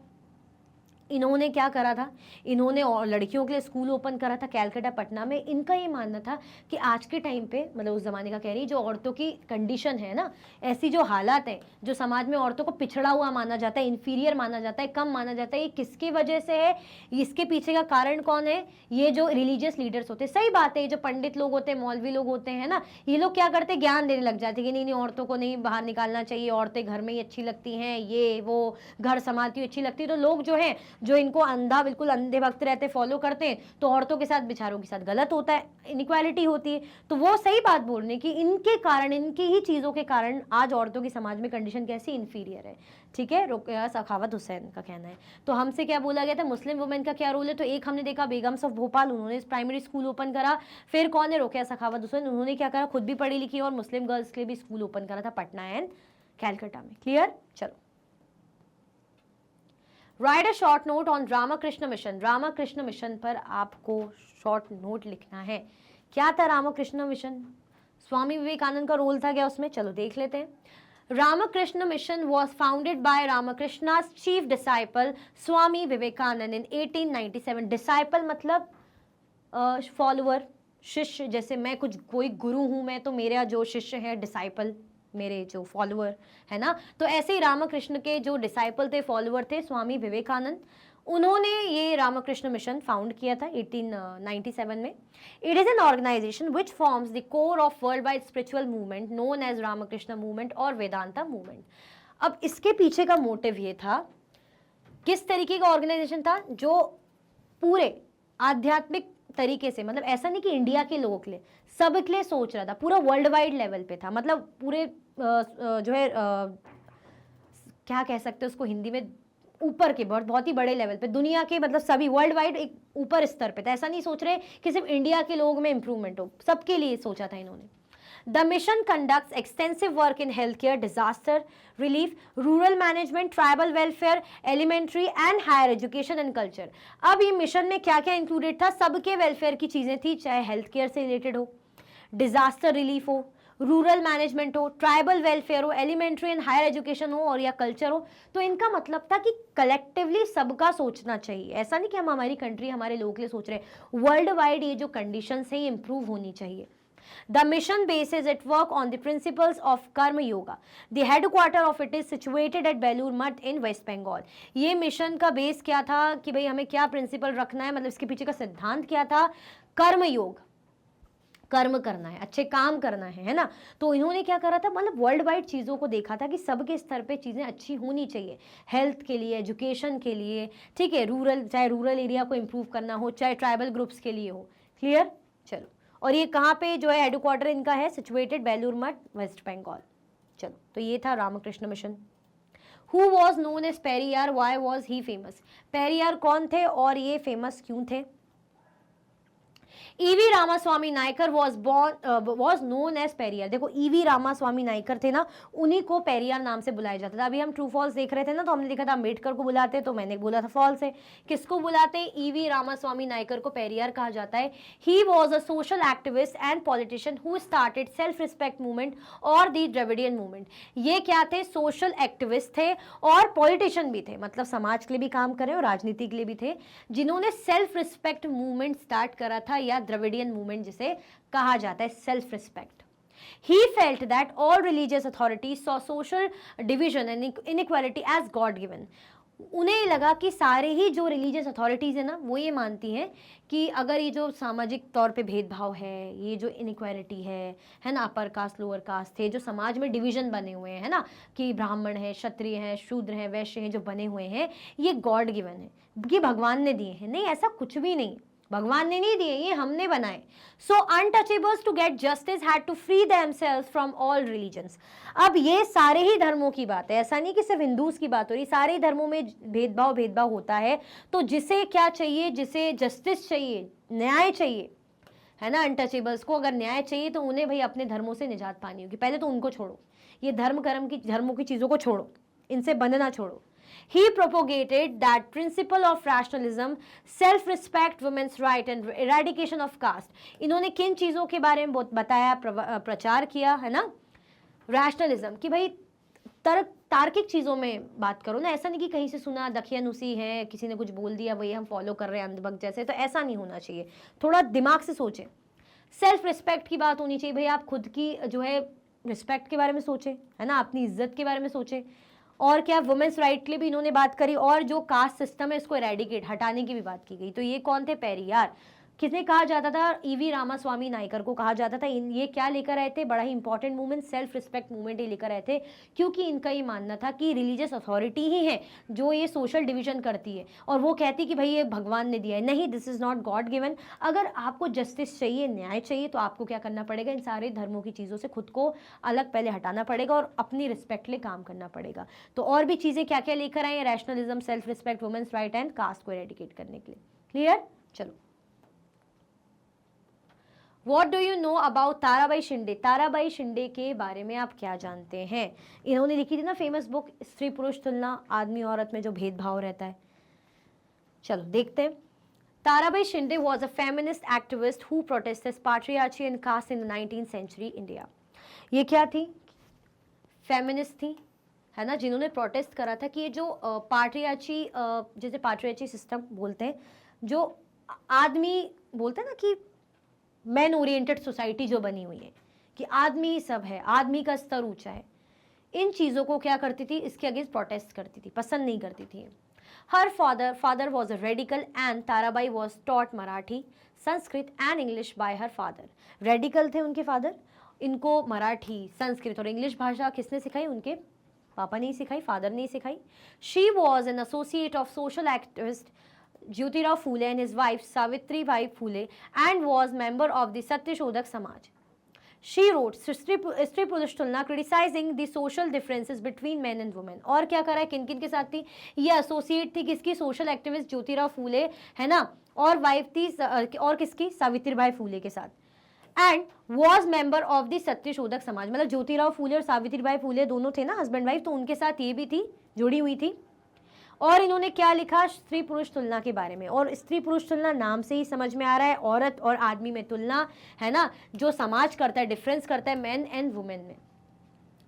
इन्होंने क्या करा था, इन्होंने और लड़कियों के लिए स्कूल ओपन करा था कैलकाटा पटना में। इनका ये मानना था कि आज के टाइम पे, मतलब उस ज़माने का कह रही, जो औरतों की कंडीशन है ना, ऐसी जो हालात हैं, जो समाज में औरतों को पिछड़ा हुआ माना जाता है, इन्फीरियर माना जाता है, कम माना जाता है, ये किसकी वजह से है, इसके पीछे का कारण कौन है, ये जो रिलीजियस लीडर्स होते हैं। सही बात है, ये जो पंडित लोग होते हैं, मौलवी लोग होते हैं ना, ये लोग क्या करते हैं, ज्ञान देने लग जाते हैं कि नहीं नहीं औरतों को नहीं बाहर निकालना चाहिए, औरतें घर में ही अच्छी लगती हैं, ये वो घर संभालती हुई अच्छी लगती है। तो लोग जो है, जो इनको अंधा, बिल्कुल अंधे भक्त रहते, फॉलो करते हैं, तो औरतों के साथ, बिचारों के साथ गलत होता है, इनइक्वालिटी होती है। तो वो सही बात बोल रहे हैं कि इनके कारण, इनकी ही चीज़ों के कारण आज औरतों की समाज में कंडीशन कैसी, इन्फीरियर है। ठीक है, रुकिया सखावत हुसैन का कहना है। तो हमसे क्या बोला गया था, मुस्लिम वुमेन का क्या रोल है, तो एक हमने देखा बेगम्स ऑफ भोपाल, उन्होंने प्राइमरी स्कूल ओपन करा। फिर कौन है, रुकिया सखावत हुसैन, उन्होंने क्या करा, खुद भी पढ़ी लिखी और मुस्लिम गर्ल्स के लिए भी स्कूल ओपन करा था पटना एंड कैलकाटा में। क्लियर, चलो। Write a short note on Ramakrishna mission. Ramakrishna mission पर आपको शॉर्ट नोट लिखना है। क्या था रामकृष्ण मिशन, स्वामी विवेकानंद का रोल था क्या उसमें, चलो देख लेते हैं। Ramakrishna Mission was founded by Ramakrishna's chief disciple Swami Vivekananda in 1897। Disciple मतलब फॉलोअर, शिष्य, जैसे मैं कुछ कोई गुरु हूं, मैं तो मेरा जो शिष्य है डिसाइपल, मेरे जो फॉलोअर है ना, तो ऐसे ही रामकृष्ण के जो डिसाइपल थे, फॉलोअर थे, स्वामी विवेकानंद, उन्होंने ये रामकृष्ण मिशन फाउंड किया था 1897 में। It is an organisation which forms the core of world wide spiritual movement known as Ramakrishna movement और वेदांता मूवमेंट। अब इसके पीछे का मोटिव ये था, किस तरीके का ऑर्गेनाइजेशन था, जो पूरे आध्यात्मिक तरीके से, मतलब ऐसा नहीं कि इंडिया के लोगों के लिए, सब के लिए सोच रहा था, पूरा वर्ल्ड वाइड लेवल पे था, मतलब पूरे जो है क्या कह सकते हैं उसको हिंदी में, ऊपर के बहुत ही बड़े लेवल पे, दुनिया के, मतलब सभी वर्ल्ड वाइड एक ऊपर स्तर पे था। ऐसा नहीं सोच रहे कि सिर्फ इंडिया के लोगों में इंप्रूवमेंट हो, सबके लिए सोचा था इन्होंने। The mission conducts extensive work in healthcare, disaster relief, rural management, tribal welfare, elementary and higher education and culture। अब ये मिशन में क्या क्या इंक्लूडेड था, सबके वेलफेयर की चीजें थी, चाहे हेल्थ केयर से रिलेटेड हो, डिजास्टर रिलीफ हो, रूरल मैनेजमेंट हो, ट्राइबल वेलफेयर हो, एलिमेंट्री एंड हायर एजुकेशन हो, और या कल्चर हो। तो इनका मतलब था कि कलेक्टिवली सबका सोचना चाहिए, ऐसा नहीं कि हम हमारी कंट्री, हमारे लोग के लिए सोच रहे हैं, वर्ल्ड वाइड ये जो कंडीशंस है ये इंप्रूव होनी चाहिए। The mission bases its work on the principles of Karma Yoga. The headquarter of it is situated at Belur Math in West Bengal। ये मिशन का बेस क्या था कि भाई हमें क्या प्रिंसिपल रखना है, मतलब इसके पीछे का सिद्धांत क्या था, कर्म योग, कर्म करना है, अच्छे काम करना है ना। तो इन्होंने क्या करा था, मतलब वर्ल्ड वाइड चीज़ों को देखा था कि सबके स्तर पे चीज़ें अच्छी होनी चाहिए, हेल्थ के लिए, एजुकेशन के लिए, ठीक है, रूरल, चाहे रूरल एरिया को इम्प्रूव करना हो, चाहे ट्राइबल ग्रुप्स के लिए हो। क्लियर, चलो। और ये कहाँ पे जो है हेडक्वार्टर इनका है, सिचुएटेड बेलूर मठ, वेस्ट बंगाल। चलो, तो ये था Ramakrishna mission. Who was known as Periyar, why was he famous. Periyar कौन थे और ये फेमस क्यों थे। E V Ramaswamy Naicker was known as Periyar. देखो ईवी रामास्वामी नायकर थे ना, उन्हीं को पेरियार नाम से बुलाया जाता था। अभी हम ट्रू फॉल्स देख रहे थे ना, तो हमने देखा था अम्बेडकर को बुलाते, तो मैंने बोला था फॉल्स है। किसको बुलाते हैं? ईवी रामास्वामी नायकर को पेरियार कहा जाता है। He was a social activist and politician who started self respect movement और द द्रविडियन मूवमेंट। ये क्या थे? सोशल एक्टिविस्ट थे और पॉलिटिशियन भी थे, मतलब समाज के लिए भी काम करे और राजनीति के लिए भी थे, जिन्होंने सेल्फ रिस्पेक्ट मूवमेंट स्टार्ट करा था, या द्रविडियन मूवमेंट जिसे कहा जाता है, self respect. He felt that all religious authorities saw social division and inequality as God given. उन्हें लगा कि सारे ही जो रिलीजियस अथॉरिटीज़ है ना, वो ये मानती हैं कि अगर ये जो सामाजिक तौर पे भेदभाव है, ये जो इनइक्वालिटी है ना, अपर कास्ट लोअर कास्ट थे, जो समाज में डिवीजन बने हुए हैं ना, कि ब्राह्मण है, क्षत्रिय हैं, शूद्र हैं, वैश्य हैं, जो बने हुए हैं, ये गॉड गिवन है, कि भगवान ने दिए हैं। नहीं, ऐसा कुछ भी नहीं, भगवान ने नहीं दिए, ये हमने बनाए। So untouchables to get justice had to free themselves from all religions. अब ये सारे ही धर्मों की बात है, ऐसा नहीं कि सिर्फ हिंदूज की बात हो रही, सारे धर्मों में भेदभाव होता है। तो जिसे क्या चाहिए? जिसे जस्टिस चाहिए, न्याय चाहिए, है ना, अनटचेबल्स को अगर न्याय चाहिए तो उन्हें भाई अपने धर्मों से निजात पानी होगी। पहले तो उनको छोड़ो, ये धर्मों की चीज़ों को छोड़ो, इनसे बंधना छोड़ो। He propagated that principle of rationalism, self-respect, women's right and eradication of caste. इन्होंने किन चीज़ों के बारे में बताया, प्रचार किया, है ना? रैशनलिज्म, कि भाई तार्किक चीज़ों में बात करो ना, ऐसा नहीं कि कहीं से सुना दखियानुसी है, किसी ने कुछ बोल दिया वही हम फॉलो कर रहे हैं अंधभक्त जैसे, तो ऐसा नहीं होना चाहिए, थोड़ा दिमाग से सोचें। सेल्फ रिस्पेक्ट की बात होनी चाहिए, भाई आप खुद की जो है रिस्पेक्ट के बारे में सोचें, है ना, अपनी इज्जत के बारे में सोचें। और क्या, वुमेन्स राइट के लिए भी इन्होंने बात करी, और जो कास्ट सिस्टम है इसको एरेडिकेट, हटाने की भी बात की गई। तो ये कौन थे? पेरियार। किसने कहा जाता था? ईवी रामास्वामी नायकर को कहा जाता था। ये क्या लेकर आए थे? बड़ा ही important movement, self respect movement ये लेकर आए थे, क्योंकि इनका ये मानना था कि रिलीजियस अथॉरिटी ही है जो ये सोशल डिवीजन करती है, और वो कहती कि भाई ये भगवान ने दिया है। नहीं, this is not God given. अगर आपको जस्टिस चाहिए, न्याय चाहिए, तो आपको क्या करना पड़ेगा? इन सारे धर्मों की चीज़ों से खुद को अलग पहले हटाना पड़ेगा और अपनी रिस्पेक्ट लिए काम करना पड़ेगा। तो और भी चीज़ें क्या क्या लेकर आए? Rationalism, self respect, womens right and caste को एरेडिकेट करने के लिए। क्लियर? चलो, What do you know about Tarabai Shinde? Tarabai Shinde के बारे में आप क्या जानते हैं? इन्होंने लिखी थी ना फेमस बुक स्त्री पुरुष तुलना, आदमी औरत में जो भेदभाव रहता है। चलो देखते हैं। Tarabai Shinde was a feminist activist who protested patriarchy and caste in the 19th century India. ये क्या थी? फेमिनिस्ट थी, है ना, जिन्होंने प्रोटेस्ट करा था कि ये जो पाट्रियार्ची, जैसे पाट्रियार्ची सिस्टम बोलते हैं, जो आदमी बोलते हैं ना कि मैन ओरिएंटेड सोसाइटी जो बनी हुई है, कि आदमी सब है, आदमी का स्तर ऊंचा है, इन चीज़ों को क्या करती थी? इसके अगेंस्ट प्रोटेस्ट करती थी, पसंद नहीं करती थी। Her father was a radical and Tarabai was taught Marathi, Sanskrit and English by her father. Radical थे उनके फादर, इनको मराठी, संस्कृत और इंग्लिश भाषा किसने सिखाई? उनके पापा ने ही सिखाई, फादर ने ही सिखाई। She was an associate of social activist Jyotirao Phule and his wife Savitribai Phule, and was member of the Satyashodak Samaj. She wrote Stri Purush Tulna criticizing the social differences between men and women. और क्या करा है? किन किन के साथ थी? ये एसोसिएट थी किसकी? सोशल एक्टिविस्ट ज्योतिराव फूले, है ना, और वाइफ थी और किसकी? सावित्रीबाई फूले के साथ। And was member of the Satyashodhak Samaj, मतलब ज्योतिराव फूले और सावित्रीबाई फूले दोनों थे ना हस्बैंड वाइफ, तो उनके साथ ये भी थी, जुड़ी हुई थी। और इन्होंने क्या लिखा? स्त्री पुरुष तुलना के बारे में। और स्त्री पुरुष तुलना नाम से ही समझ में आ रहा है, औरत और आदमी में तुलना, है ना, जो समाज करता है, डिफरेंस करता है मैन एंड वुमेन में।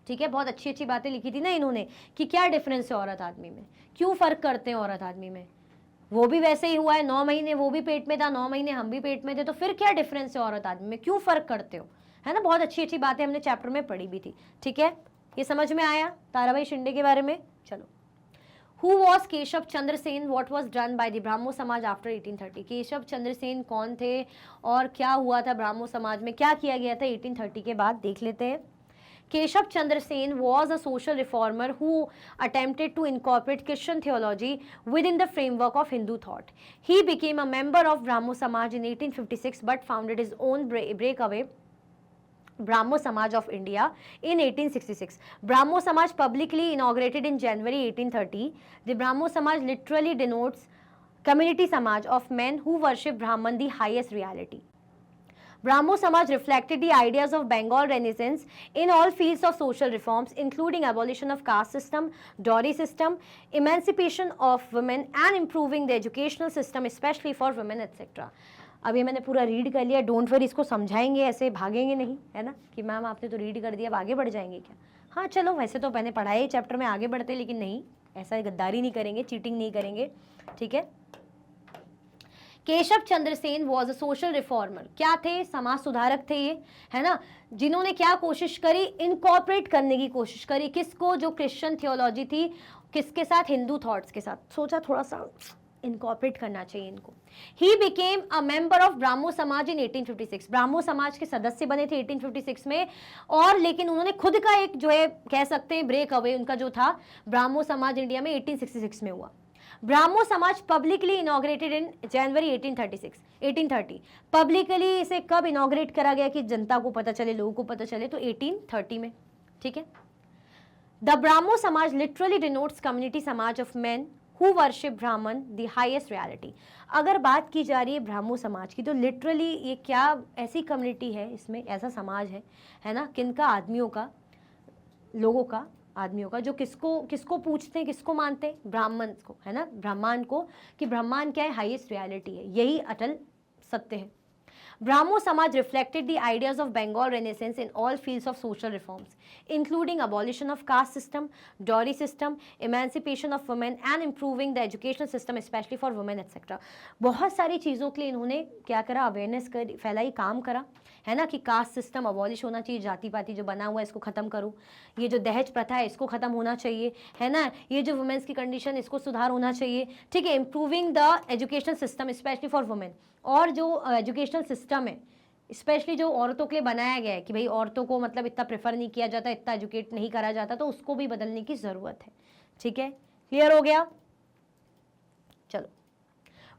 ठीक है, बहुत अच्छी अच्छी बातें लिखी थी ना इन्होंने, कि क्या डिफरेंस है औरत आदमी में, क्यों फर्क करते हैं औरत आदमी में। वो भी वैसे ही हुआ है, 9 महीने वो भी पेट में था, 9 महीने हम भी पेट में थे, तो फिर क्या डिफरेंस है औरत आदमी में, क्यों फर्क करते हो, है ना। बहुत अच्छी अच्छी बातें हमने चैप्टर में पढ़ी भी थी। ठीक है, ये समझ में आया ताराबाई शिंदे के बारे में। चलो, Who was Keshav Chandra Sen? What was done by the Brahmo समाज after 1830? केशव चंद्र सेन कौन थे और क्या हुआ था ब्राह्मो समाज में, क्या किया गया था 1830 के बाद, देख लेते हैं। Keshav Chandra Sen was a social reformer who attempted to incorporate Christian theology within the framework of Hindu thought. He became a member of Brahmo Samaj in 1856 but founded his own breakaway Brahmo Samaj of India in 1866. Brahmo Samaj publicly inaugurated in January 1830. The Brahmo Samaj literally denotes community samaj of men who worship Brahman the highest reality. Brahmo Samaj reflected the ideas of Bengal Renaissance in all fields of social reforms, including abolition of caste system, dowry system, emancipation of women, and improving the educational system, especially for women, etc. अब ये मैंने पूरा read कर लिया, don't worry, इसको समझाएंगे, ऐसे भागेंगे नहीं, है ना, कि मैम आपने तो रीड कर दिया, अब आगे बढ़ जाएंगे क्या? हाँ चलो, वैसे तो मैंने पढ़ाई चैप्टर में आगे बढ़ते, लेकिन नहीं, ऐसा गद्दारी नहीं करेंगे, चीटिंग नहीं करेंगे, ठीक है। Keshab Chandra Sen was a social reformer, क्या थे? समाज सुधारक थे ये, है ना, जिन्होंने क्या कोशिश करी? इनकॉर्पोरेट करने की कोशिश करी, किसको? जो क्रिश्चियन थियोलॉजी थी, किसके साथ? हिंदू थॉट्स के साथ। सोचा थोड़ा सा इनकॉर्पोरेट करना चाहिए इनको। He became a member of Brahmo समाज इन 1856, ब्राह्मो समाज के सदस्य बने थे 1856 में, और लेकिन उन्होंने खुद का एक जो है कह सकते हैं ब्रेक अवे उनका जो था ब्राह्मो समाज इंडिया में 1866 में हुआ। ब्राह्मो समाज पब्लिकली इनॉग्रेटेड इन जनवरी 1830। पब्लिकली इसे कब इनॉग्रेट करा गया कि जनता को पता चले, लोगों को पता चले? तो 1830 में, ठीक है। द ब्राह्मो समाज लिटरली डिनोट्स कम्युनिटी समाज ऑफ मेन हु वर्शिप ब्राह्मण द हाईएस्ट रियलिटी। अगर बात की जा रही है ब्राह्मो समाज की, तो लिटरली ये क्या ऐसी कम्युनिटी है, इसमें ऐसा समाज है ना, किनका? आदमियों का, लोगों का, आदमियों का, जो किसको पूछते हैं, किसको मानते हैं? ब्राह्मण को, है ना, ब्रह्मांड को, कि ब्रह्मांड क्या है? हाईएस्ट रियलिटी है, यही अटल सत्य है। Brahmo Samaj reflected the ideas of Bengal Renaissance in all fields of social reforms, including abolition of caste system, dowry system, emancipation of women, and improving the educational system, especially for women, etc. बहुत सारी चीज़ों के लिए इन्होंने क्या करा? Awareness कर फैलाई, काम करा, है ना, कि कास्ट सिस्टम अबॉलिश होना चाहिए, जाति पाति जो बना हुआ है इसको ख़त्म करो, ये जो दहेज प्रथा है इसको ख़त्म होना चाहिए, है ना, ये जो वुमेन्स की कंडीशन इसको सुधार होना चाहिए, ठीक है। Improving the education system specially for women, और जो एजुकेशनल सिस्टम है स्पेशली जो औरतों के लिए बनाया गया है कि भाई औरतों को मतलब इतना प्रेफर नहीं किया जाता, इतना एजुकेट नहीं करा जाता, तो उसको भी बदलने की ज़रूरत है, ठीक है। क्लियर हो गया? चलो,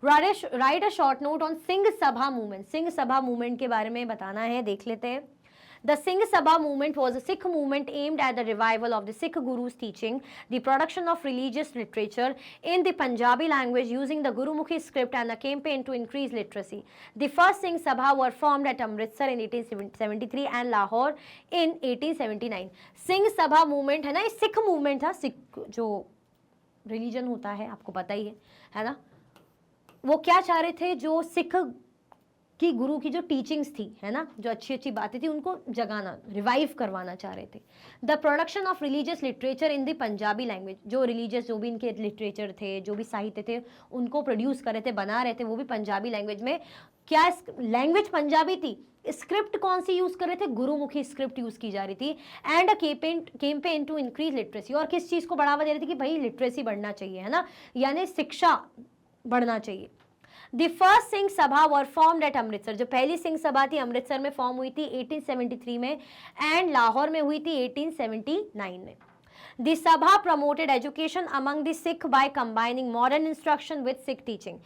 write a short note on Singh Sabha movement. Singh Sabha movement के बारे में बताना है, देख लेते हैं। The Singh Sabha movement was a Sikh movement aimed at the revival of the Sikh Guru's teaching, the production of religious literature in the Punjabi language using the Gurumukhi script, and a campaign to increase literacy. The first Singh Sabha were formed at Amritsar in 1873 and Lahore in 1879. Singh Sabha movement है ना, ये Sikh movement था, सिख जो religion होता है आपको पता ही है ना, वो क्या चाह रहे थे? जो सिख कि गुरु की जो टीचिंग्स थी, है ना, जो अच्छी अच्छी बातें थी, उनको जगाना, रिवाइव करवाना चाह रहे थे। The production of religious literature in the Punjabi language, जो रिलीजियस जो भी इनके लिटरेचर थे, जो भी साहित्य थे, उनको प्रोड्यूस कर रहे थे, बना रहे थे, वो भी पंजाबी लैंग्वेज में। क्या लैंग्वेज पंजाबी थी? स्क्रिप्ट कौन सी यूज़ कर रहे थे? गुरुमुखी स्क्रिप्ट यूज़ की जा रही थी। And a campaign to increase literacy, और किस चीज़ को बढ़ावा दे रहे थे? कि भाई लिटरेसी बढ़ना चाहिए, है ना, यानी शिक्षा बढ़ना चाहिए। The first Singh Sabha were formed at Amritsar, जो पहली सिंह सभा थी अमृतसर में फॉर्म हुई थी 1873 में, एंड लाहौर में हुई थी 1879 में। The सभा promoted education among the Sikh by combining modern instruction with Sikh teaching.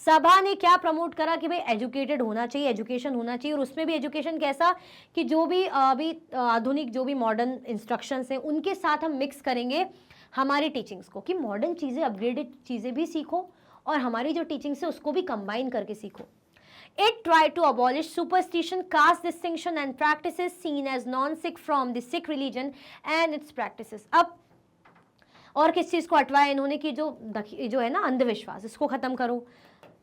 सभा ने क्या प्रमोट करा? कि भाई एजुकेटेड होना चाहिए, एजुकेशन होना चाहिए, और उसमें भी एजुकेशन कैसा? कि जो भी अभी आधुनिक जो भी मॉडर्न इंस्ट्रक्शंस हैं उनके साथ हम मिक्स करेंगे हमारी टीचिंग्स को, कि मॉडर्न चीज़ें, अपग्रेडेड चीज़ें भी सीखो और हमारी जो टीचिंग्स है उसको भी कंबाइन करके सीखो। It tried to abolish superstition, caste distinction and practices seen as non-Sikh from the Sikh religion and its practices. अब और किस चीज़ को हटवाया इन्होंने? कि जो है ना अंधविश्वास, इसको ख़त्म करो,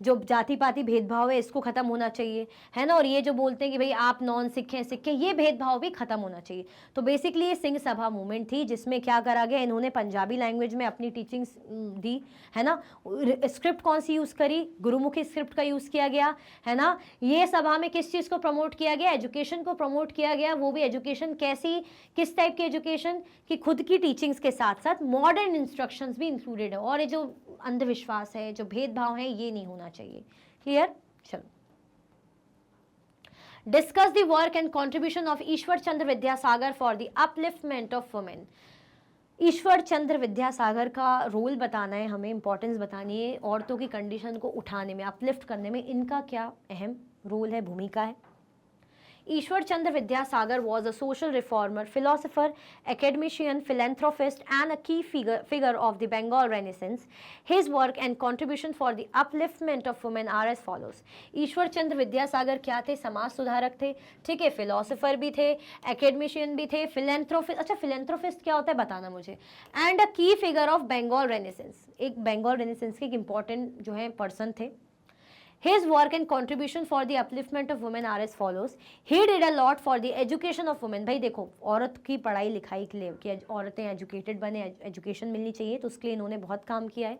जो जाति पाति भेदभाव है इसको ख़त्म होना चाहिए, है ना, और ये जो बोलते हैं कि भाई आप नॉन सिख हैं, सिख हैं, ये भेदभाव भी ख़त्म होना चाहिए। तो बेसिकली ये सिंह सभा मूवमेंट थी, जिसमें क्या करा गया? इन्होंने पंजाबी लैंग्वेज में अपनी टीचिंग्स दी, है ना। स्क्रिप्ट कौन सी यूज़ करी? गुरुमुखी स्क्रिप्ट का यूज़ किया गया, है ना। ये सभा में किस चीज़ को प्रमोट किया गया? एजुकेशन को प्रमोट किया गया। वो भी एजुकेशन कैसी, किस टाइप की एजुकेशन? कि खुद की टीचिंग्स के साथ साथ मॉडर्न इंस्ट्रक्शंस भी इंक्लूडेड है, और ये जो अंधविश्वास है, जो भेदभाव है, ये नहीं होना चाहिए। क्लियर? चलो, discuss the work and contribution of Ishwar Chandra Vidyasagar for the upliftment of women. Ishwar Chandra Vidyasagar का रोल बताना है हमें, इंपॉर्टेंस बतानी है, औरतों की कंडीशन को उठाने में, अपलिफ्ट करने में इनका क्या अहम रोल है, भूमिका है। ईश्वर Chandra Vidyasagar was a social reformer, philosopher, academician, philanthropist, and a key figure of the Bengal Renaissance. His work and contribution for the upliftment of women are as follows. ईश्वर चंद्र विद्यासागर क्या थे? समाज सुधारक थे, ठीक है, फिलोसोफर भी थे, एकेडमिशियन भी थे, फिलेंथ्रोपिस्ट, अच्छा फिलेंथ्रोपिस्ट क्या होता है बताना मुझे, एंड अ की फिगर ऑफ बंगाल रेनेसेंस, एक बंगाल रेनेसेंस के एक इंपॉर्टेंट जो है पर्सन थे. His work and contribution for the upliftment of women are as follows. He did a lot for the education of women. भाई देखो, औरत की पढ़ाई लिखाई के लिए कि औरतें एजुकेटेड बने, एजुकेशन मिलनी चाहिए, तो उसके लिए इन्होंने बहुत काम किया है.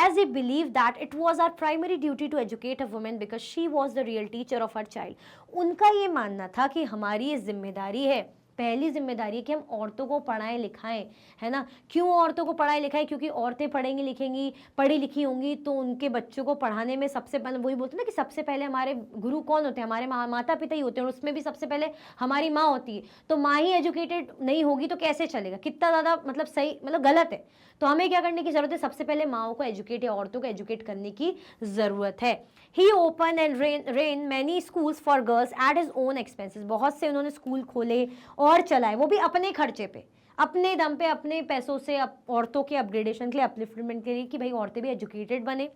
As he believed that it was our primary duty to educate a woman because she was the real teacher of her child. उनका ये मानना था कि हमारी ये जिम्मेदारी है, पहली जिम्मेदारी कि हम औरतों को पढ़ाएं लिखाएं, है ना. क्यों औरतों को पढ़ाएं लिखाएं? क्योंकि औरतें पढ़ेंगी लिखेंगी, पढ़ी लिखी होंगी, तो उनके बच्चों को पढ़ाने में सबसे पहले, वही बोलते हैं ना कि सबसे पहले हमारे गुरु कौन होते हैं? हमारे माता पिता ही होते हैं, और उसमें भी सबसे पहले हमारी माँ होती है. तो माँ ही एजुकेटेड नहीं होगी तो कैसे चलेगा? कितना ज़्यादा मतलब सही, मतलब गलत है. तो हमें क्या करने की जरूरत है? सबसे पहले माओ को एजुकेट या औरतों को एजुकेट करने की जरूरत है. He open and ran many schools for girls at his own expenses. बहुत से उन्होंने स्कूल खोले और चलाए, वो भी अपने खर्चे पे, अपने दम पे, अपने पैसों से, औरतों के अपग्रेडेशन के लिए, अपलिफ्टमेंट के लिए, कि भाई औरतें भी एजुकेटेड बने.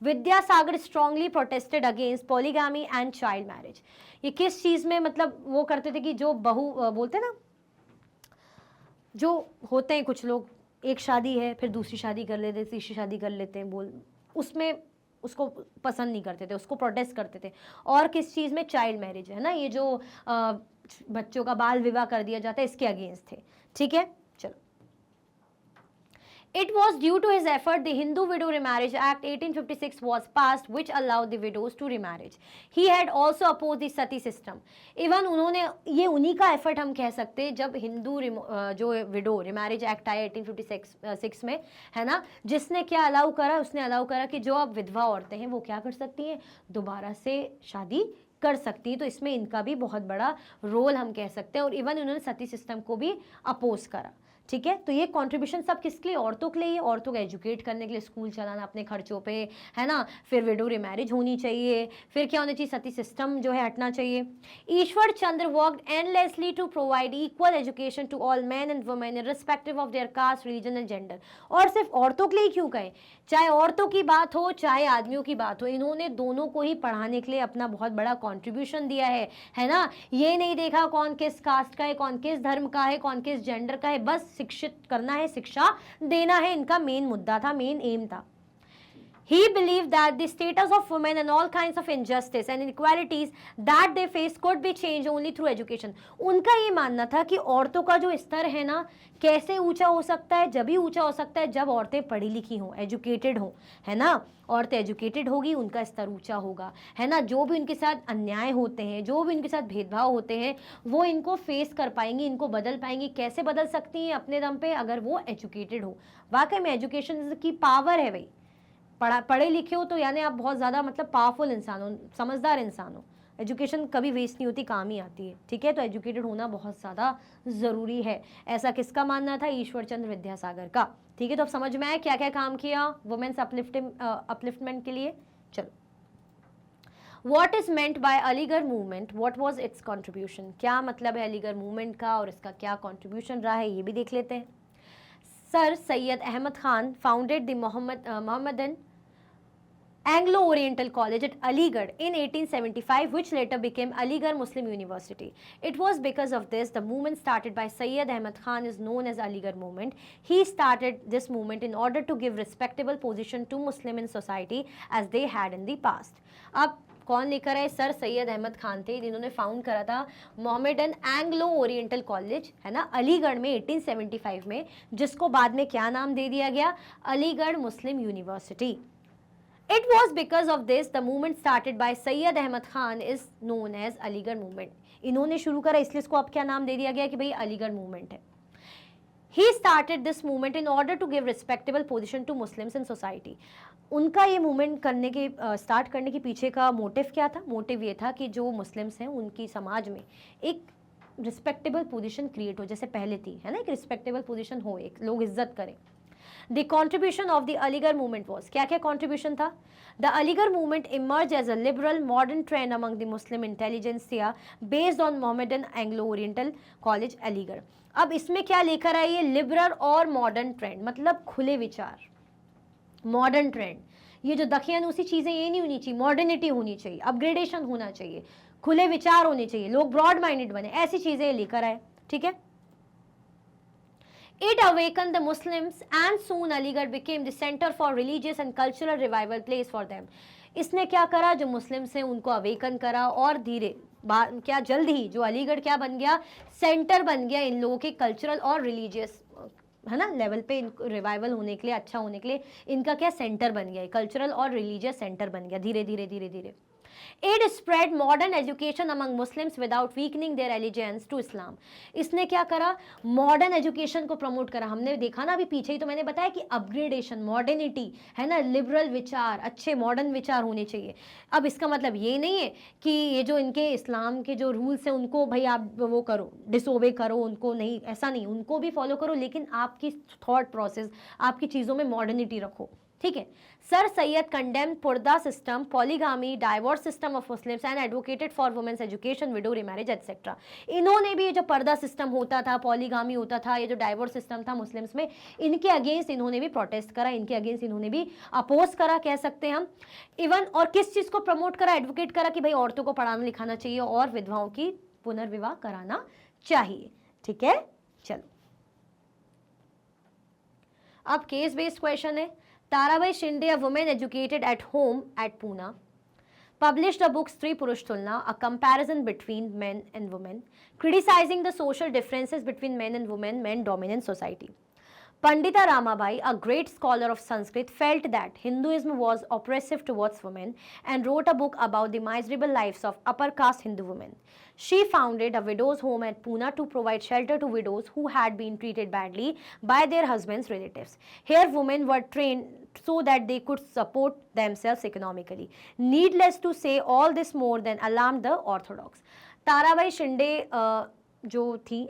Vidyasagar strongly protested against polygamy and child marriage. ये किस चीज में मतलब वो करते थे कि जो बहू बोलते ना, जो होते हैं कुछ लोग, एक शादी है फिर दूसरी शादी कर लेते, तीसरी शादी कर लेते हैं, बोल उसमें उसको पसंद नहीं करते थे, उसको प्रोटेस्ट करते थे. और किस चीज़ में? चाइल्ड मैरिज, है ना, ये जो बच्चों का बाल विवाह कर दिया जाता है, इसके अगेंस्ट थे. ठीक है, चलो. It was due to his effort the Hindu Widow Remarriage Act 1856 was passed, which allowed the widows to remarriage. He had also opposed the sati system. Even उन्होंने, ये उन्हीं का एफर्ट हम कह सकते हैं, जब हिंदू जो विडो रिमैरिज एक्ट आया 1856 में, है ना, जिसने क्या अलाउ करा? उसने अलाउ करा कि जो अब विधवा औरतें हैं वो क्या कर सकती हैं? दोबारा से शादी कर सकती हैं. तो इसमें इनका भी बहुत बड़ा रोल हम कह सकते हैं. और इवन उन्होंने सती सिस्टम को भी अपोज करा. ठीक है, तो ये कंट्रीब्यूशन सब किसके लिए? औरतों के लिए. औरतों को एजुकेट करने के लिए, स्कूल चलाना अपने खर्चों पे, है ना. फिर विडो रिमैरिज होनी चाहिए. फिर क्या होना चाहिए? सती सिस्टम जो है हटना चाहिए. Ishwar Chandra worked endlessly to provide equal education to all man and women irrespective of their caste, region and gender. और सिर्फ औरतों के लिए क्यों कहें? चाहे औरतों की बात हो चाहे आदमियों की बात हो, इन्होंने दोनों को ही पढ़ाने के लिए अपना बहुत बड़ा कॉन्ट्रीब्यूशन दिया है ना. ये नहीं देखा कौन किस कास्ट का है, कौन किस धर्म का है, कौन किस जेंडर का है, बस शिक्षित करना है, शिक्षा देना है, इनका मेन मुद्दा था, मेन एम था. He believed that the status of women and all kinds of injustice and inequalities that they face could be changed only through education. उनका ये मानना था कि औरतों का जो स्तर है ना, कैसे ऊंचा हो सकता है? जब ही ऊंचा हो सकता है जब औरतें पढ़ी लिखी हों, एजुकेटेड हों, है ना. औरतें एजुकेटेड होगी, उनका स्तर ऊंचा होगा, है ना. जो भी उनके साथ अन्याय होते हैं, जो भी उनके साथ भेदभाव होते हैं, वो इनको फेस कर पाएंगी, इनको बदल पाएंगी. कैसे बदल सकती हैं? अपने दम पे, अगर वो एजुकेटेड हो. वाकई में एजुकेशन की पावर है भाई. पढ़े लिखे हो तो यानी आप बहुत ज़्यादा मतलब पावरफुल इंसान हो, समझदार इंसान हो. एजुकेशन कभी वेस्ट नहीं होती, काम ही आती है. ठीक है, तो एजुकेटेड होना बहुत ज़्यादा ज़रूरी है. ऐसा किसका मानना था? ईश्वर चंद्र विद्यासागर का. ठीक है, तो अब समझ में आया क्या क्या काम किया वुमेन्स अपलिफ्टमेंट के लिए. चलो, what is meant by Aligarh movement, what was it's contribution. क्या मतलब है अलीगढ़ मूवमेंट का और इसका क्या कॉन्ट्रीब्यूशन रहा है, ये भी देख लेते हैं. Sir Syed Ahmed Khan founded the Mohammedan Anglo-Oriental College at Aligarh in 1875, which later became Aligarh Muslim University. It was because of this the movement started by Sayyid Ahmad Khan is known as Aligarh movement. He started this movement in order to give respectable position to Muslim in society as they had in the past. अब कौन लेकर आए? Sir Syed Ahmed Khan थे, जिन्होंने found करा था Mohammedan Anglo oriental college, है ना, अलीगढ़ में 1875 में, जिसको बाद में क्या नाम दे दिया गया? अलीगढ़ मुस्लिम university. It was because of this the movement started by Sayyid Ahmad Khan is known as Aligarh movement. इन्होंने शुरू करा, इसलिए इसको अब क्या नाम दे दिया गया कि भाई अलीगढ़ मूवमेंट है. He started this movement in order to give respectable position to Muslims in society. उनका ये मूवमेंट करने के स्टार्ट करने के पीछे का मोटिव क्या था? मोटिव ये था कि जो मुस्लिम्स हैं उनकी समाज में एक रिस्पेक्टेबल पोजीशन क्रिएट हो, जैसे पहले थी, है ना, एक रिस्पेक्टेबल पोजीशन हो, एक लोग इज्जत करें. The contribution of the Aligarh movement was, क्या क्या कॉन्ट्रीब्यूशन था? The Aligarh movement emerged as a liberal modern trend among the Muslim intelligentsia based on Mohammedan Anglo-Oriental College, Aligarh. अब इसमें क्या लेकर आई है? लिबरल और मॉडर्न ट्रेंड, मतलब खुले विचार, मॉडर्न ट्रेंड। ये जो दखियानूसी चीजें ये नहीं होनी चाहिए, मॉडर्निटी होनी चाहिए, अपग्रेडेशन होना चाहिए, खुले विचार होने चाहिए, लोग ब्रॉड माइंडेड बने, ऐसी चीजें लेकर आए। ठीक है। It awakened the Muslims and soon Aligarh became the center for religious and cultural revival place for them. इसने क्या करा? जो मुस्लिम्स हैं उनको अवेकन करा और धीरे क्या जल्द ही जो अलीगढ़ क्या बन गया? सेंटर बन गया इन लोगों के कल्चरल और रिलीजियस, है ना, लेवल पे इनको रिवाइवल होने के लिए, अच्छा होने के लिए इनका क्या सेंटर बन गया, कल्चरल और रिलीजियस सेंटर बन गया धीरे धीरे धीरे धीरे। It spread modern education among Muslims without weakening their allegiance to Islam. इसने क्या करा? मॉडर्न एजुकेशन को प्रमोट करा। हमने देखा ना अभी पीछे ही तो मैंने बताया कि अपग्रेडेशन, मॉडर्निटी, है ना, लिबरल विचार, अच्छे मॉडर्न विचार होने चाहिए। अब इसका मतलब ये नहीं है कि ये जो इनके इस्लाम के जो रूल्स हैं उनको भाई आप वो करो, डिसओबे करो, उनको नहीं, ऐसा नहीं, उनको भी फॉलो करो, लेकिन आपकी थॉट प्रोसेस, आपकी चीज़ों में मॉडर्निटी रखो। ठीक है। Sir Syed condemned purdah system, polygamy, divorce system of Muslims and advocated for womens education, widow remarriage etcetera. इन्होंने भी ये जो पर्दा सिस्टम होता था, पॉलीगामी होता था, ये जो डाइवोर्स सिस्टम था मुस्लिम्स में, इनके अगेंस्ट इन्होंने भी प्रोटेस्ट करा, इनके अगेंस्ट इन्होंने भी अपोज करा, कह सकते हैं हम। इवन और किस चीज़ को प्रमोट करा, एडवोकेट करा कि भाई औरतों को पढ़ाना लिखाना चाहिए और विधवाओं की पुनर्विवाह कराना चाहिए। ठीक है। चलो अब केस बेस्ड क्वेश्चन है। Tarabai Shinde, a woman educated at home at Pune, published a book Stree Purush Tulna, a comparison between men and women, criticizing the social differences between men and women, men-dominant society. Pandita Ramabai, a great scholar of Sanskrit, felt that Hinduism was oppressive towards women and wrote a book about the miserable lives of upper caste Hindu women. She founded a widows' home at Pune to provide shelter to widows who had been treated badly by their husbands' relatives. Here, women were trained so that they could support themselves economically. Needless to say, all this more than alarmed the Orthodox. Tarabai Shinde जो थी,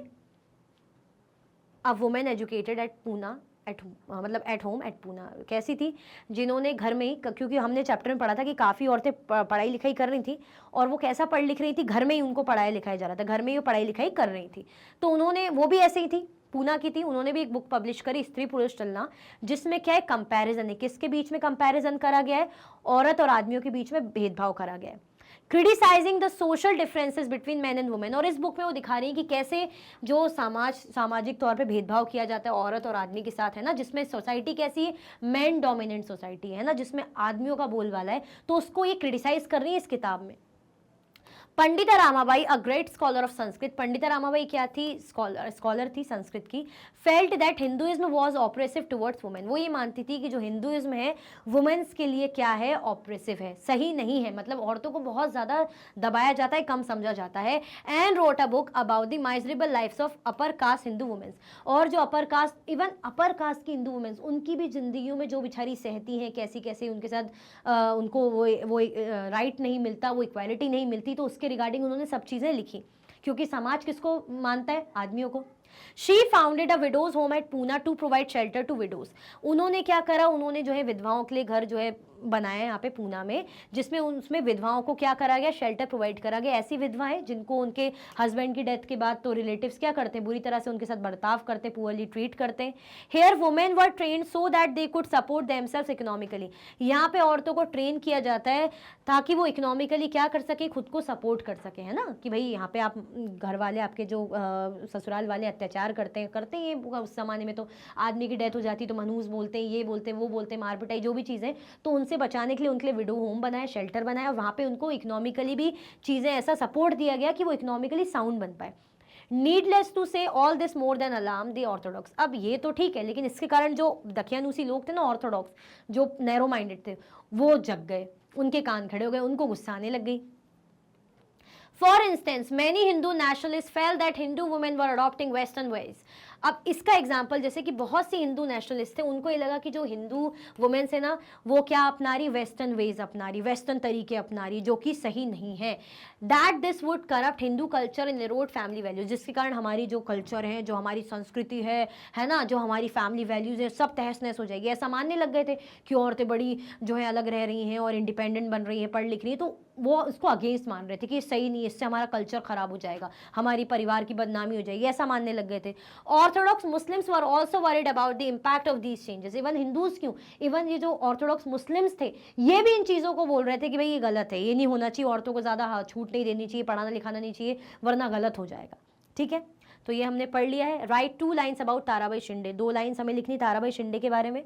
अ women educated eight Poona, मतलब eight home at Poona, कैसी थी? जिन्होंने घर में ही, क्योंकि हमने चैप्टर में पढ़ा था कि काफ़ी औरतें पढ़ाई लिखाई कर रही थी, और वो कैसा पढ़ लिख रही थी? घर में ही उनको पढ़ाया लिखाया जा रहा था, घर में ही वो पढ़ाई लिखाई कर रही थी। तो उन्होंने, वो भी ऐसे ही थी, पूना की थी, उन्होंने भी एक बुक पब्लिश करी स्त्री पुरुष तुलना, जिसमें क्या है? कंपैरिजन है। किसके बीच में कंपैरिजन करा गया है? औरत और आदमियों के बीच में भेदभाव करा गया है। Criticising the social differences between man and women, और इस बुक में वो दिखा रही है कि कैसे जो सामाजिक तौर पे भेदभाव किया जाता है औरत और आदमी के साथ, है ना, जिसमें सोसाइटी कैसी है? मैन डोमिनेंट सोसाइटी है ना, जिसमें आदमियों का बोलबाला है, तो उसको ये क्रिटिसाइज कर रही है इस किताब में। Pandita Ramabai, a great scholar of Sanskrit, Pandita Ramabai क्या थी? स्कॉलर थी संस्कृत की। Felt that Hinduism was oppressive towards women, वो ये मानती थी कि जो हिंदुइज्म है वुमेन्स के लिए क्या है? ऑपरेसिव है, सही नहीं है, मतलब औरतों को बहुत ज़्यादा दबाया जाता है, कम समझा जाता है। And wrote a book about the miserable lifes of upper caste Hindu womens, और जो upper caste, even upper caste की हिंदू वुमेन्स, उनकी भी जिंदगियों में जो बेचारी सहती हैं, कैसी कैसी उनके साथ उनको वो राइट नहीं मिलता, वो इक्वालिटी नहीं मिलती, तो उसके रिगार्डिंग उन्होंने सब चीजें लिखी, क्योंकि समाज किसको मानता है? आदमियों को। She founded a widows home at Pune to provide shelter to widows. उन्होंने क्या करा? उन्होंने जो है विधवाओं के लिए घर जो है बनाया यहाँ पे पूना में, जिसमें उसमें विधवाओं को क्या करा गया? शेल्टर प्रोवाइड करा गया। ऐसी विधवाएं जिनको उनके हस्बैंड की डेथ के बाद तो रिलेटिव्स क्या करते हैं? बुरी तरह से उनके साथ बर्ताव करते, पुअरली ट्रीट करते हैं। Here women were train so that they could support themselves economically, यहाँ पे औरतों को ट्रेन किया जाता है ताकि वो इकोनॉमिकली क्या कर सके? खुद को सपोर्ट कर सके, है ना, कि भाई यहाँ पे आप घर वाले, आपके जो ससुराल वाले अत्याचार करते हैं उस जमाने में, तो आदमी की डेथ हो जाती तो मनहूस बोलते हैं, ये बोलते हैं, वो बोलते हैं, मार पिटाई, जो भी चीज़ें, तो उनसे बचाने के लिए उनके लिए विडो होम बनाया, शेल्टर बनाया, और वहाँ पे उनको इकोनॉमिकली भी चीज़ें ऐसा सपोर्ट दिया गया कि वो इकोनॉमिकली साउंड बन पाए। नीडलेस टू से all this more than alarm the Orthodox. अब ये तो ठीक है, लेकिन इसके कारण जो दकियानूसी लोग थे ना, ऑर्थोडॉक्स, जो नैरो माइंडेड थे, वो जग गए, उनके कान खड़े हो गए, उनको गुस्सा आने लग गई। For instance, many Hindu nationalists felt that Hindu women were adopting Western ways. अब इसका एग्जाम्पल जैसे कि बहुत सी हिंदू नेशनलिस्ट थे, उनको ये लगा कि जो हिंदू वुमेन्स है ना वो क्या अपना रही, वेस्टर्न वेज अपना रही, वेस्टर्न तरीके अपना रही, जो कि सही नहीं है। That this would corrupt Hindu culture and Erode family values, जिसके कारण हमारी जो कल्चर है, जो हमारी संस्कृति है ना, जो हमारी फैमिली वैल्यूज है, सब तहस नहस हो जाएगी। ऐसा मानने लग गए थे कि औरतें बड़ी जो है अलग रह रही हैं और इंडिपेंडेंट बन रही हैं, पढ़ लिख रही हैं, तो वो उसको अगेंस्ट मान रहे थे कि सही नहीं, इससे हमारा कल्चर खराब हो जाएगा, हमारी परिवार की बदनामी हो जाएगी, ऐसा मानने लग गए थे। Orthodox Muslims were also worried about the impact of these changes. Even Hindus क्यों, इवन ये जो ऑर्थोडॉक्स मुस्लिम्स थे ये भी इन चीज़ों को बोल रहे थे कि भाई ये गलत है, ये नहीं होना चाहिए, औरतों को ज़्यादा छूट नहीं देनी चाहिए, पढ़ाना लिखाना नहीं चाहिए, वरना गलत हो जाएगा। ठीक है, तो ये हमने पढ़ लिया है। Write 2 lines about Tarabai Shinde, 2 lines हमें लिखनी ताराबाई शिंदे के बारे में।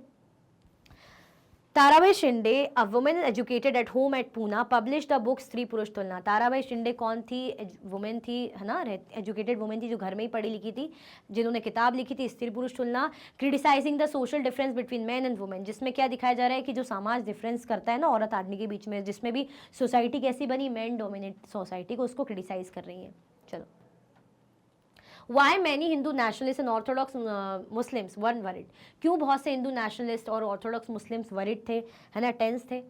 Tarabai Shinde, a women educated at home at Poona, published the book Stri Purush तुलना। ताराबाई शिंदे कौन थी? वुमेन थी, है ना, एजुकेटेड वुमेन थी, जो घर में ही पढ़ी लिखी थी, जिन्होंने किताब लिखी थी Stri Purush Tulana, criticising the social difference between man and women, जिसमें क्या दिखाया जा रहा है कि जो समाज डिफरेंस करता है ना औरत आदमी के बीच में, जिसमें भी सोसाइटी कैसी बनी, मैन डोमिनेट सोसाइटी को, उसको क्रिटिसाइज कर रही है। चलो, Why many Hindu nationalists and Orthodox Muslims were worried? क्यों बहुत से हिंदू नेशनलिस्ट और ऑर्थोडॉक्स मुस्लिम्स वरिड थे, है ना, टेंस थे।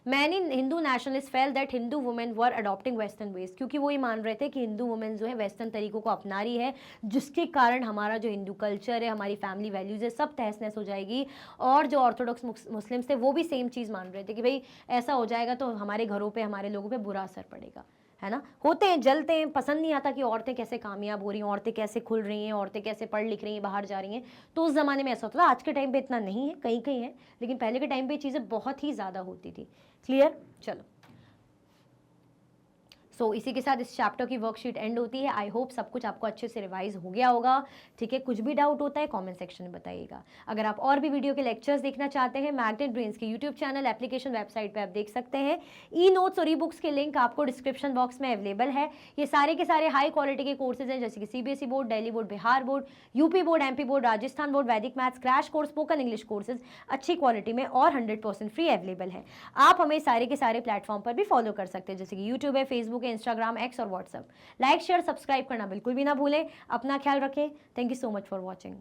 Many Hindu nationalist felt that Hindu women were adopting western ways, क्योंकि वो ये मान रहे थे कि हिंदू वुमेन जो है वेस्टर्न तरीकों को अपना रही है, जिसके कारण हमारा जो हिंदू कल्चर है, हमारी फैमिली वैल्यूज़ है, सब तहस नहस हो जाएगी। और जो ऑर्थोडॉक्स मुस्लिम्स थे वो भी सेम चीज़ मान रहे थे कि भाई ऐसा हो जाएगा तो हमारे घरों पर, हमारे लोगों पर बुरा असर पड़ेगा, है ना। होते हैं, जलते हैं, पसंद नहीं आता कि औरतें कैसे कामयाब हो रही हैं, औरतें कैसे खुल रही हैं, औरतें कैसे पढ़ लिख रही हैं, बाहर जा रही हैं। तो उस ज़माने में ऐसा होता था, आज के टाइम पे इतना नहीं है, कहीं कहीं है, लेकिन पहले के टाइम पे चीज़ें बहुत ही ज़्यादा होती थी। क्लियर? चलो, सो इसी के साथ इस चैप्टर की वर्कशीट एंड होती है। आई होप सब कुछ आपको अच्छे से रिवाइज हो गया होगा। ठीक है, कुछ भी डाउट होता है कमेंट सेक्शन में बताइएगा। अगर आप और भी वीडियो के लेक्चर्स देखना चाहते हैं, मैग्नेट ब्रेन्स के यूट्यूब चैनल, एप्लीकेशन, वेबसाइट पे आप देख सकते हैं। ई नोट्स और ई बुक्स के लिंक आपको डिस्क्रिप्शन बॉक्स में अवेलेबल है। ये सारे के सारे हाई क्वालिटी के कोर्सेज हैं, जैसे कि CBSE board, Delhi board, Bihar board, UP board, MP board, Rajasthan board, Vedic maths, crash course, spoken English courses अच्छी क्वालिटी में और 100% फ्री अवेलेबल है। आप हमें सारे के सारे प्लेटफॉर्म पर भी फॉलो कर सकते हैं, जैसे कि यूट्यूब है, फेसबुक है, इंस्टाग्राम, एक्स और व्हाट्सएप। लाइक, शेयर, सब्सक्राइब करना बिल्कुल भी ना भूलें। अपना ख्याल रखें। Thank you so much for watching.